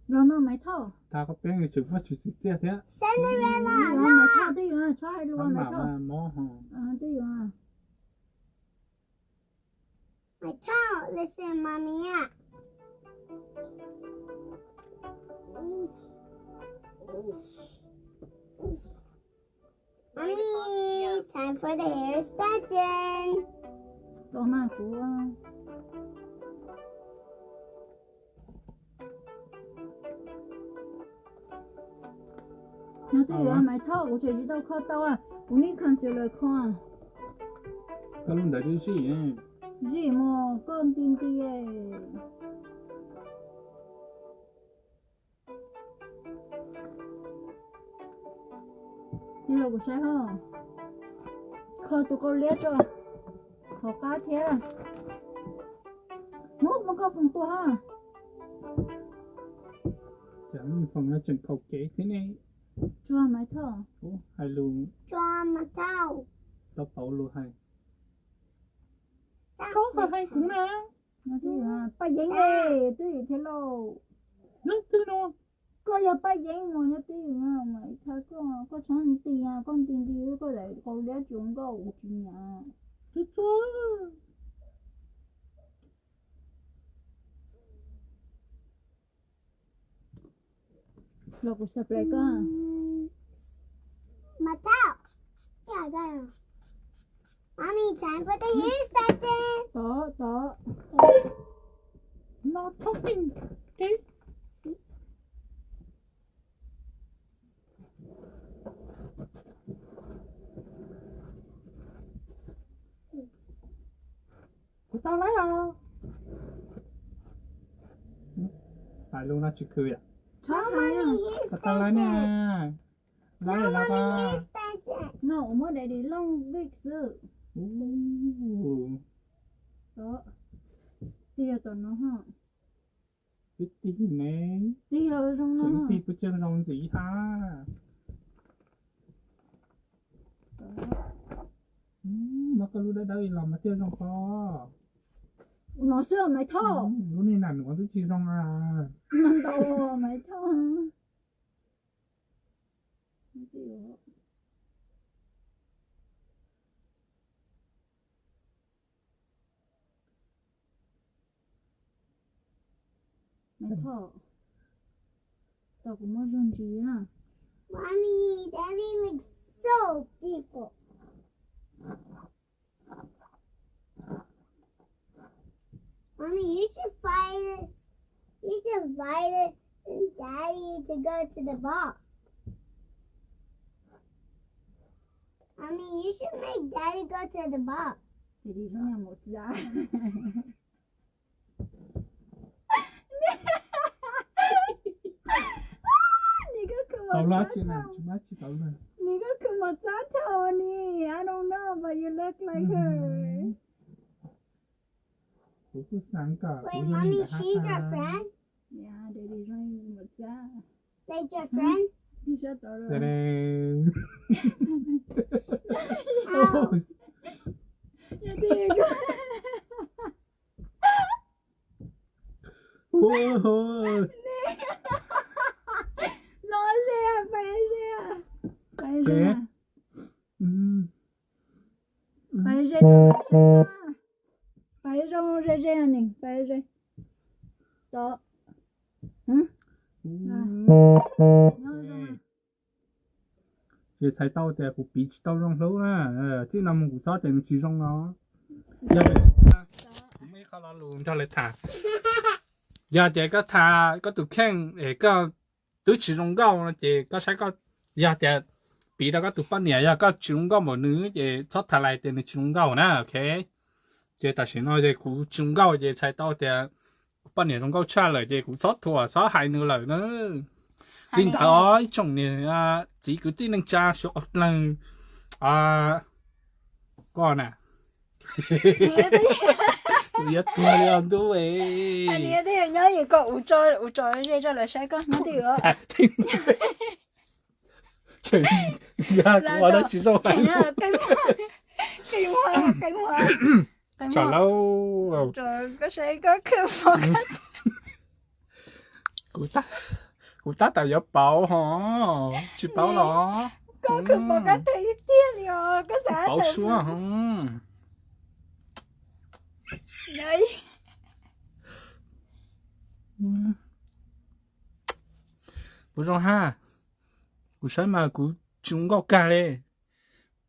rồi nó máy thao ta có bé người chụp phát chụp xe thế Cinderella. nó máy thao đi à cho hai luôn không máy bảo thao là mó hả đi à My toe. Listen, mommy. Yeah. Mommy, time for the hair extension. con mà của nó đi à máy thao của chị đâu khó tao à cũng đi khăn sửa lời con có lúc đấy đi gì ấy gì mà con tin đi như là của sao hả khơi tụi con liếc rồi họ cá thế à mốt mà có phần tua ha chẳng như phần nó chừng cầu kế thế này cho máy thở hai luôn Draw my toe. tao bảo luôn hai không phải hay cũng nè nó thì ba giấy nghe tôi thế lâu nó thứ nó có giờ ba giấy mà nó tí mà thấy có chọn tiền con tiền đi có lại con để chúng có uống nhà thứ đó rồi cũng sắp lại cơ My toe. Yeah, I got it. Mommy, time for the hair extension. đó nó talking thế của tao lấy à hai luôn nó chỉ cười à No, mommy, hair của tao lấy nè extension. lấy No, là mommy, ba hair extension. nó mới để đi long việc sự đó đi rồi tụi nó hả cái tí nè đi rồi trong nó chuyện tí của chân rong gì ha nó có lúc đây làm mà tiêu rong kho nó sửa máy thở lúc này nản nó cứ chỉ rong à mình đâu máy thở máy thở tao cũng mới dùng gì à Mommy, Daddy looks so beautiful. Mommy, you should find it. You should invite it and Daddy to go to the ball. Mommy, you should make Daddy go to the ball. thì đi với nhà một giá tao lá chị này chị má chị tao này Niga kumatata ni. I don't know, but you look like her. của cứ sáng cả của Wait, gia Mommy, đình she's your friend? Yeah, daddy running with that. Like your friend? Đi ra tao rồi. Tadang. Ow. Ôi. Nói ra, phải ra. Phải Thế? ra. Phải ra. Phải ra nè, phải ra. Đó. Hả? Chị thấy tao thì cũng bị tao rong lâu á, chứ nằm ngủ sao thì chỉ rong nó. Giờ cũng mấy khó lo luôn cho lại thả. Giờ chị có thả có tụ khen có tụ chỉ rong gạo chị có sai có giờ chị bị đó có tụ bao nhiêu giờ có chỉ rong gạo một nữ chị thoát thả lại thì chỉ rong gạo nè, ok. Chị ta chỉ nói chị cũng chỉ rong gạo chị thấy tao thì bao nhiêu rong gạo trả lời chị cũng sót thua sót hai nữa lời nữa. Linh ta ơi, trong này chỉ cứ tin năng cha số lần À, con à. Nhớ thế. Tôi tua liền tôi. Anh nhớ thế nhớ gì có ủ trôi ra là sai con nó thì ở. Trời, ra qua đó chỉ đâu cái phải. nó cái hoa. Chả lâu. Trời có sai có cứ một cái. Cụ ta tại giúp bảo hả? Chỉ bảo nó. Có cứ một cái thấy tiếc rồi có xã Bảo xuống hả? Đấy. Bố rồi ha. Cụ sáng mà cụ chúng gạo cà lê.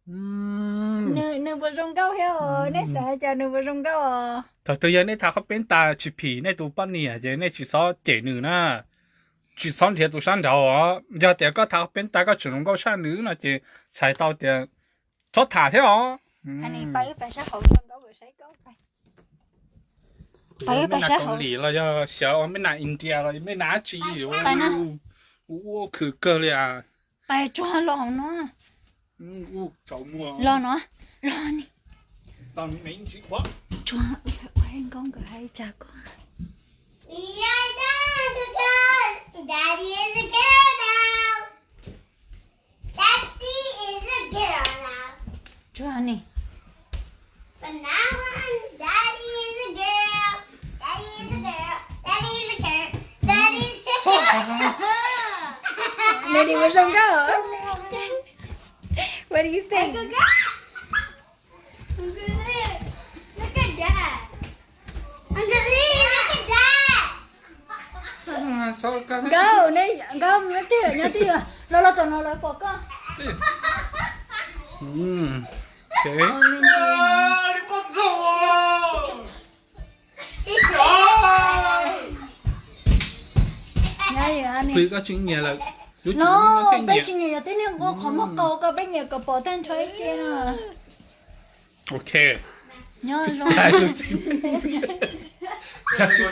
Nửa bữa rong câu heo nè xã cho nửa bữa rong câu. Thật tự nhiên này thà không bên ta chỉ phì này tụ bắt nè, giờ này chỉ sao trẻ nữ na. Chỉ sáng thì tụ sáng đầu á, giờ thì có thà bên ta có chúng gạo sáng nữ là chỉ xài tao thì cho thả thế hả? Anh này bay phải sát hậu rong câu rồi sấy câu phải. Bay phải sát hậu. Lý là giờ小没拿 India 了，没拿鸡，我可够了呀。 Bay cho lò nó. 我找我。 Lò nó. Lò nè. 当没鸡花。 Cho phải con cái hay cha con. We are done, girl. Daddy is a girl now. Daddy is a girl now. Cho nè. From now on, Daddy is a girl. Daddy is a girl. Daddy is a girl. Daddy's a girl. Nè đi bữa rong câu hả? What do you think? Look at that. Look at that. Uncle Lee, look at that. Sao cái Go, nè, go, nhớ tiêu. Lo tụi nó lại bỏ con. Thế. Lên trên. Đi bắt rồi. Nhớ gì anh Tuy nè. có chuyện nhà là No, bây giờ nhiều tí nữa có khó mất câu có bây giờ có bỏ tên chơi kia nè. Ok. Nhớ rồi. Hai lúc gì? Chắc chú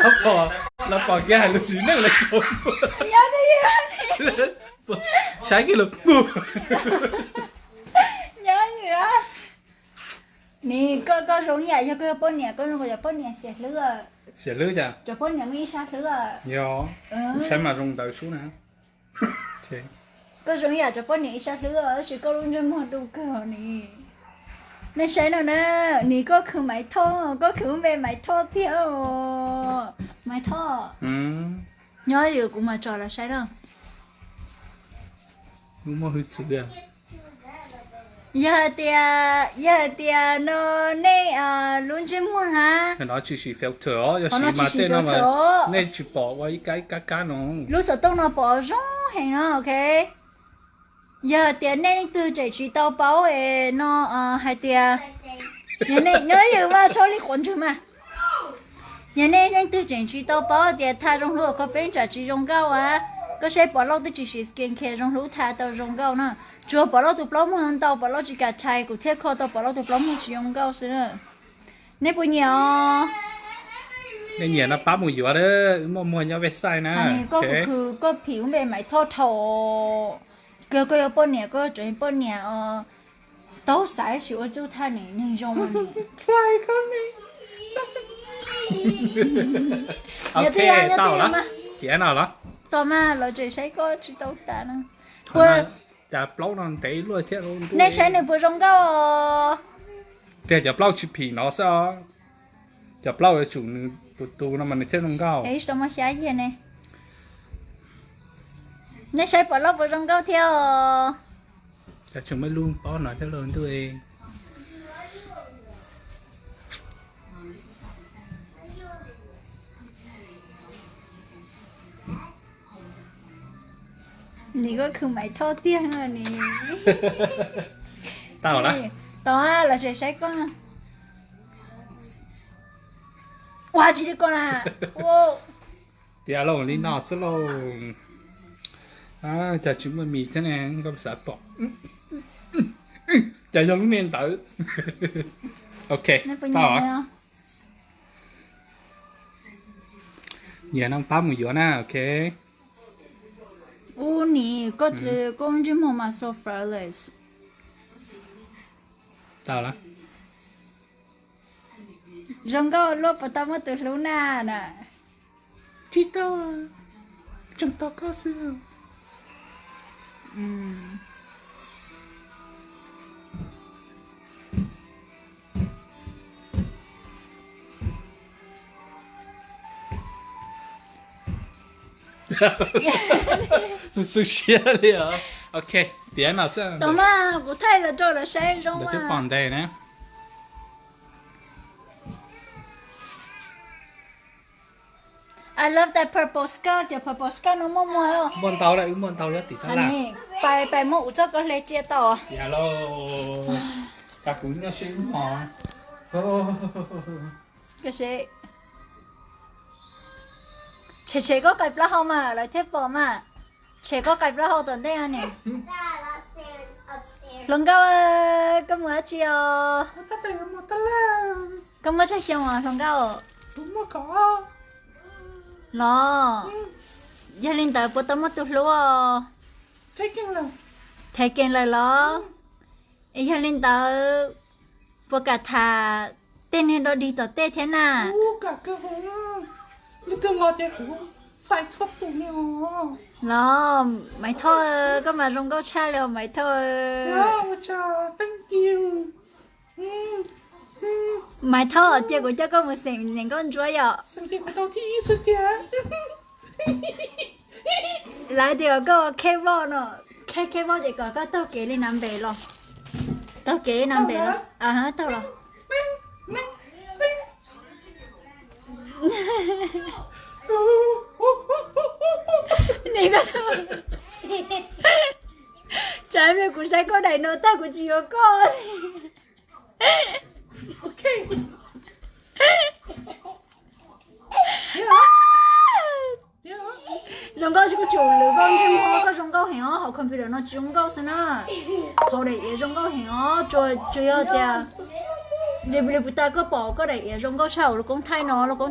nó bỏ cái hai lúc gì nữa là trốn. Nhớ đi. Sai cái lực. Nhớ gì á? Nè, có giống vậy cho cái bốn nhà, có nó gọi bốn nhà xẹt lửa. Xẻ lưỡi chả? Cho bốn nhà mới sát lửa. Yo. Sai mà rung đầu xuống nè. Thế. Có giống vậy cho bốn nhà sát lửa, chỉ có luôn trong một đủ cờ nè. Nên sai nào nè, nè có khử máy thô, có khử về máy thô theo. Máy thô. Nhớ gì cũng mà trò là sai đâu. Đúng mà hơi sự à. Giờ tia nó nè luôn trên muôn ha. Nó chỉ filter ó, giờ chỉ mà tên nó mà nên chỉ bỏ qua cái nó. Lúc sau tông nó bỏ rong hay nó ok. Giờ tia nên từ chạy chỉ tao báo ấy nó hai tia. Nhà này nhớ gì mà cho đi quấn chứ mà. Nhà này nên từ chạy chỉ tao báo tia thay rong lúa có bên trả chỉ rong cao à. Có sẽ bỏ lâu từ chỉ skin care rong lúa thay tao rong cao nữa. Chúa bỏ lâu tụt lắm hơn tao bỏ lâu chỉ cả chai của thiết kho tao bỏ lâu tụt lắm hơn chỉ rong cao xưa. Nên bao nhiêu? Nên nhà nó bám mùi dừa đó, mua nhau về sai nè. Anh cóคือก็ผิวแบบไหมทอดโถก็有半年ก็จะ半年都晒少就他你那种嘛你 Sai con đi. Ok, tao đó. Kẻ nào đó? ต่อมาเราจะใช้ก็จะต้องตานะ Chả plau nó té luôn thế luôn. ในใช้ในผู้ชมก็ Thế chả plau chỉ phì nó sao? Chả plau là chủ tụ nó mà nó chết không cao. ไอ้สมัยใช้ยังไงในใช้ปลอกผู้ชมก็เที่ยว Chả chúng mới luôn bỏ nói thế lớn thôi. นี่ก็คือไหมทอดเที่ยงอันนี้ Tao đó. ต่อมาเราจะใช้ก็ว้าจีดีก่อนอ่ะโอ้ Thì alo đi nọ sẽ luôn. À, chả chúng mình mì thế này không sợ bỏ. Chả giống nên tử. Ok, นั่นเป็น tao ยังไง hả? อ่ะ Giờ nó bám mùi dừa nè, ok. อู้นี่ก็จะก็จะมองมา so flawless tao là rong câu lốp vào tao mất từ lúc nào nè chị tao trong tao có xưa sushi đi hả? Ok, tiền nào sẽ? tao mà của thầy là cho là say rong Để tiếp mà bằng đây nè. I love that purple skirt the purple skirt nó mua mua không Muốn tao đấy, muốn tao đấy thì tao anh làm. này bài bài mũ cho có lẽ chia tỏ Hello, các quý nó xinh hả? cái gì chế có cái plá không mà lại thép bỏ mà chế có cái plá không tuần đây anh này Dad, upstairs, upstairs. lần cao có mua chiều Tao thấy một tao làm, có mua chiều chiều mà lần cao đúng mà có. nó gia đình tại bố tao mất tụt lúa Thấy kinh là. thầy kèn lại lo gia đình tao bố cả thà tên hình đó đi tao tê thế nào Cả cơ hông. Như tôi lo cho hông. Sai xuất của nhau. nó mày thôi có mà rong câu cha liệu mày thôi Wow, chào, thank you. mày thôi chơi của cho con một xịn những con chúa vậy Sự kiện của tao thì sự kiện. lại thì có kê vô nó kê vô thì có tao kể lên nằm về rồi tao kể nằm về rồi à hả tao rồi này có thôi trái về của trái có đầy nô ta của chị có con Ok. rong câu chỉ có chủ lửa con chứ không có rong câu hẹn họ computer nó chỉ rong câu xin à họ để rong câu hẹn rồi chơi giờ để bây ta có bỏ có để rong câu sau nó cũng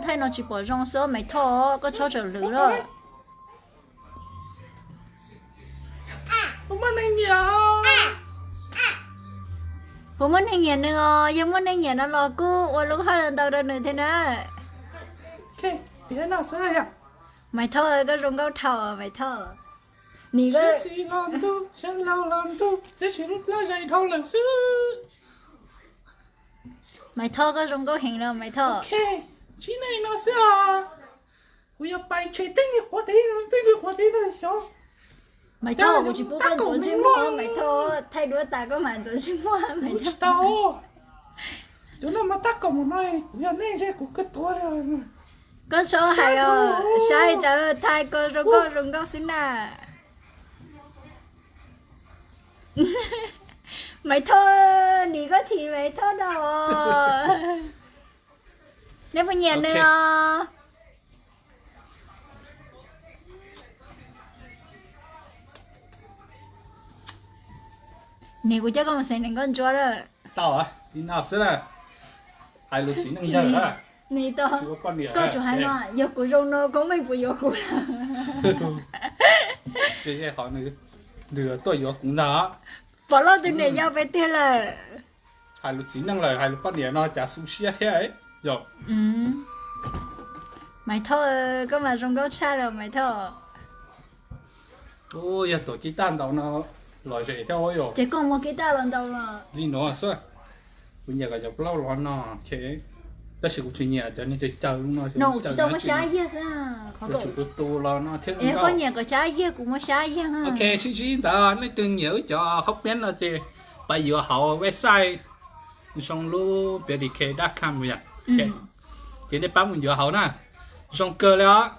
thay nó chỉ bỏ rong sữa mấy thò có cháu trở lửa rồi Không ăn anh nhớ. bố muốn anh nhận nữa nhưng muốn anh nhận nó lo cô và lúc hai lần đầu đây nữa thế nào Ok, tiền nào sẽ à? mày thôi có rong câu thò mày thôi nì có Sẽ xì làm tu, sẽ lâu làm tu, sẽ chỉ lúc lá dày thâu lần xứ. mày thôi có rong câu hẹn rồi mày thôi Ok, chị này nó sẽ à? Ui, bài chế tinh thì quá đấy, là sao? mày thôi của chị bố con tổ chức mua mày thôi thay đổi ta có mà tổ chức mua mày Ui, thôi tao. Tôi là mà tắc cầm một này, giờ này sẽ cũng kết thúc rồi. có số hay sai chờ thay cô rong câu xin à mày thôi nì có thì mày thôi đâu nếu mà nhận Ok. nữa nì của chắc con mà xem con chó đó Tao à? Đi nào sẽ là? Hai lượt chỉ năng giờ à? nì to Chỉ có con đĩa. con chủ hai nó yêu của rong nó có mình của yêu của Cái họ nữa. Đưa tôi vô cũng đó. bỏ lo từ này giao về tiền là Hai lượt chỉ năng là hai lượt con đĩa nó chả sushi thế ấy. Rồi. mày thôi có mà rong câu cha rồi mày thôi Ôi, giờ tổ chức tan đầu nó lòi rễ theo ôi rồi. chỉ còn một cái ta lần đầu là Đi nó à sao? Bây giờ cái dọc lâu lo nó chế. Ta sẽ cũng chỉ nhà cho nên chơi chơi nó. nó chỉ đâu có xá gì sao khó Cái cậu chủ tu lo nó thiết em có nhà có xá gì cũng có xá gì ha Ok, chị ta lấy từng nhớ cho khóc biến là chị. Bây giờ họ website xong lu bdk.com vậy. Ok. Chị để bấm giờ họ nè. Xong cơ đó.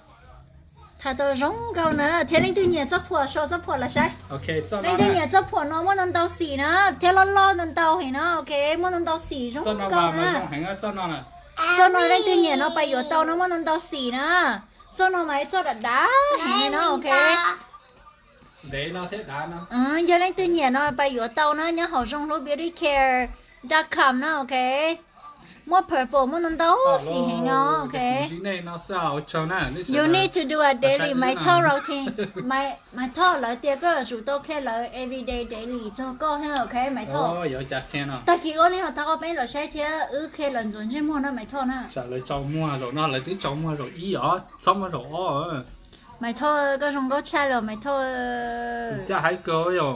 thà tôi rong câu nữa thế nên tôi nhà chấp phùa là sai Ok, sau nên đó tôi nè. nhà chấp phùa nó muốn ăn tàu xì nữa thế lo ăn tàu thì nó ok muốn ăn tàu xì rong Sau đó câu vào mà nữa xong hành á sau đó nè. cho nó lên tôi nhà nó bây giờ tàu nó muốn ăn tàu xì nữa cho nó máy cho đặt đá thì nó ok Để nó thế đã nó. giờ lên tôi nhà nó bây giờ tàu nó nhớ họ rong lối beauty care.com nó ok mua purple mua nón đâu xì hình nó ok cái này nó sao cho nè you need to do a daily my thought routine my thought là tiệc cái chủ tao khen là everyday daily cho có hay ok my thought giờ chặt khen à tại khi có nên là tao có bé là sai thế khen lần rồi chứ mua nó my thought nè trả lời cho mua rồi nó lại tới cho mua rồi ý ở xong rồi my thought có trong có chai rồi my thought cha hãy cơ rồi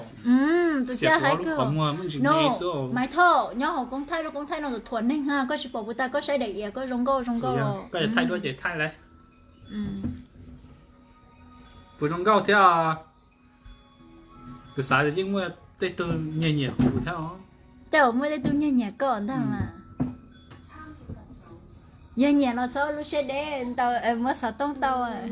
tụi cha hãy cơ no my thought nhớ họ cũng thay nó được thuần nên ha có chỉ bảo người ta có sai để có trong câu có thể thay đôi chỉ thay lại bữa trong câu thế à cứ xài thì nhưng mà tây từ nhẹ nhẹ cụ theo tao mới đây tôi nhẹ còn thằng mà nhẹ nó sao lúc sẽ để tao em mới sợ tông tao à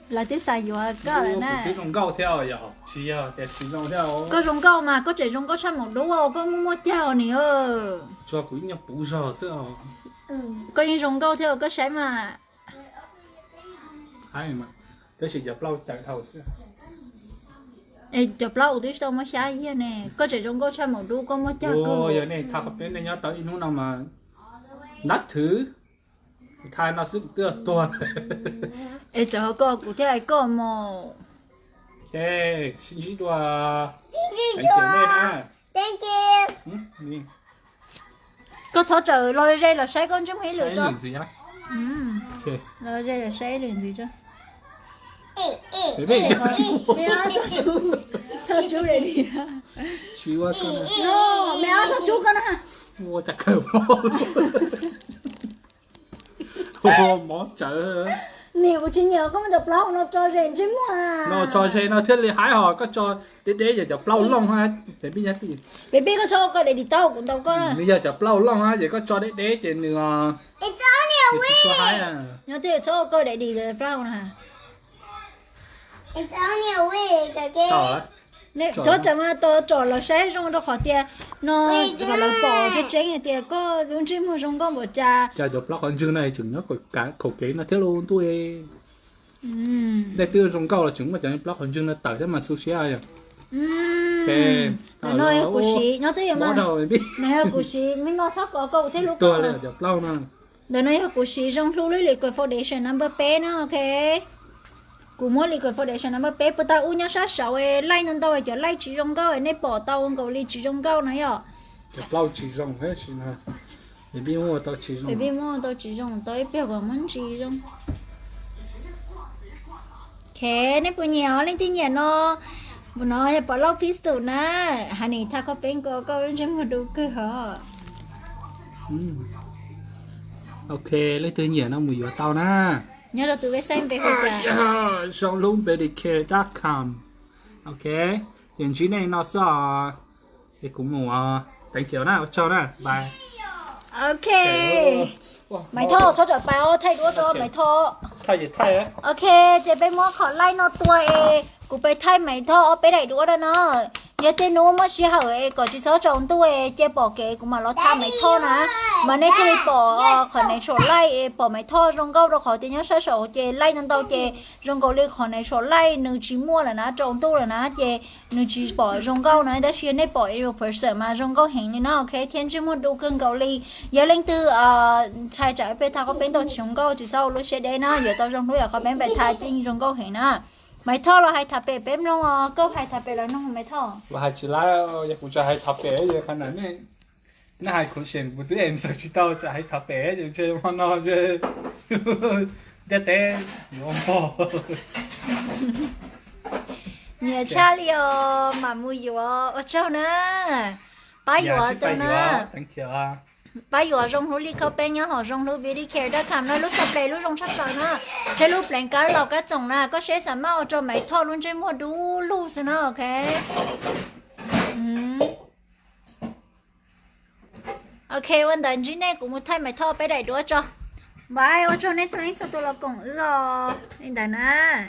là tí xài vừa có là nè cái trong câu theo giờ chỉ để chỉ trong theo có trong câu mà có chỉ trong câu chăm một đúng không có mua chào nữa cho quý nhập bù giờ chứ có những trong câu theo có sai mà hay mà cái sự nhập lâu chạy thầu chứ ê chụp lâu tí sao mà sai vậy nè có chỉ trong câu chăm một đúng có mua chào cơ giờ này thằng bên này nhớ tới nó nào mà nát thứ thay nó sức tựa tua ê chờ có cụ thể ai có mà ê xin chỉ đùa anh kiểu này nè Thank you. Đi. có thọ trời lôi dây là sai con chứ mấy lựa cho gì á lôi dây là sai đường gì cho thế bây giờ mẹ sao chú để đi chỉ qua con no mẹ sao chú con à mua chặt cờ ô món chợ nhiều chỉ nhiều có mà đập lâu nó cho rèn chứ mà nó cho xe nó thiết lý hái họ có cho để giờ chập lâu long ha để bây giờ thì để biết có cho có để đi tao cũng tao có nè bây giờ chập lâu long ha vậy có cho để trên nữa It's on your cho way. hái à nhớ thì cho có để đi đập lâu nè It's on your way, okay? tao nè cho chả mà tao cho là sai trong đó khó tiền nó gọi là bỏ cái trứng này tiền có đúng chứ mà trong có một trà cho chập lâu còn chừng này chừng nó cả khẩu kế nó thiết luôn tôi đây tiêu trong câu là chúng mà chẳng blog còn chừng nó tải cho mà sushi à nó là củ sĩ nó thấy mà đâu biết này là củ sĩ mình ngon sắc có cậu thấy lúc tôi là chập lâu nè đó này là củ sĩ trong lúc lấy liquid foundation number P nó ok cú mua liquid foundation number P bữa ta u nhá sát sáu ấy lấy nên tao cho lấy chỉ trong cao ấy này bỏ tao con cậu lấy chỉ trong cao này à chập lâu chỉ trong hết xin ha để biết mua tao chỉ trong để mua tao chỉ trong tao biết có món chỉ trong thế này bữa nhiều lên tí nhà nó bữa nói bỏ lâu phí số nè hành này ta có bên có lên trên một đồ cơ hả ok lấy từ nhỉ nó mùi vào tao na nhớ đầu tư xem về hồi trả xong luôn bedicare.com ok tiền chỉ này nó sao thì cũng ngủ thank you na chào na bye ok mày thô số trở bao thay đũa cho mày thô thay gì thay á ok chị bé mua khỏi like nó tuổi cũng bé thay mày thô bé đẩy đũa đó nó giờ tên nó mới xí hở có chỉ số trong tuổi chị bỏ cái cũng mà nó tham mày thô nè mà nếu chị bỏ khỏi này số like bỏ mày thô trong câu đâu khỏi tiền nhớ số số chị like nên đâu chị trong câu lên khỏi này số like nếu chỉ mua là nó trong tu là nó chị nếu chỉ bỏ trong câu này đã xí này bỏ yêu person mà trong câu hình này nó ok thiên chỉ mua đủ cân câu ly giờ lên từ trái trái bé thao có bên tao trong câu chỉ sau lúc sẽ đến nó giờ tao trong lúc có bên bé thay trên trong câu hình nó mày thò là hay thà bể bém nó câu hay thà bể là nó mày thò và hai chỉ là giờ cũng cho hai thập bé giờ khả năng này nó hai cũng xem một đứa em sợ chỉ tao cho hai thập bé giờ chơi mà nó chơi để té ngon bò nhiều cha liều mà mua dừa ở chỗ nữa bao dừa chỗ nữa thank you à bao giờ trong hồ ly câu bé nhớ họ trong hồ bị đi care đã làm nó lúc sắp play lúc trong sắp tới nữa thế lúc play cái lò cái chồng là có sẽ sắm mau cho mày thọ luôn trên mua đủ luôn rồi nó ok okวันนั้นจีnày cũng một thay mày thọ bé đầy đũa cho bye ở chỗ này cho nên sao tôi là cùng ư rồi đây nè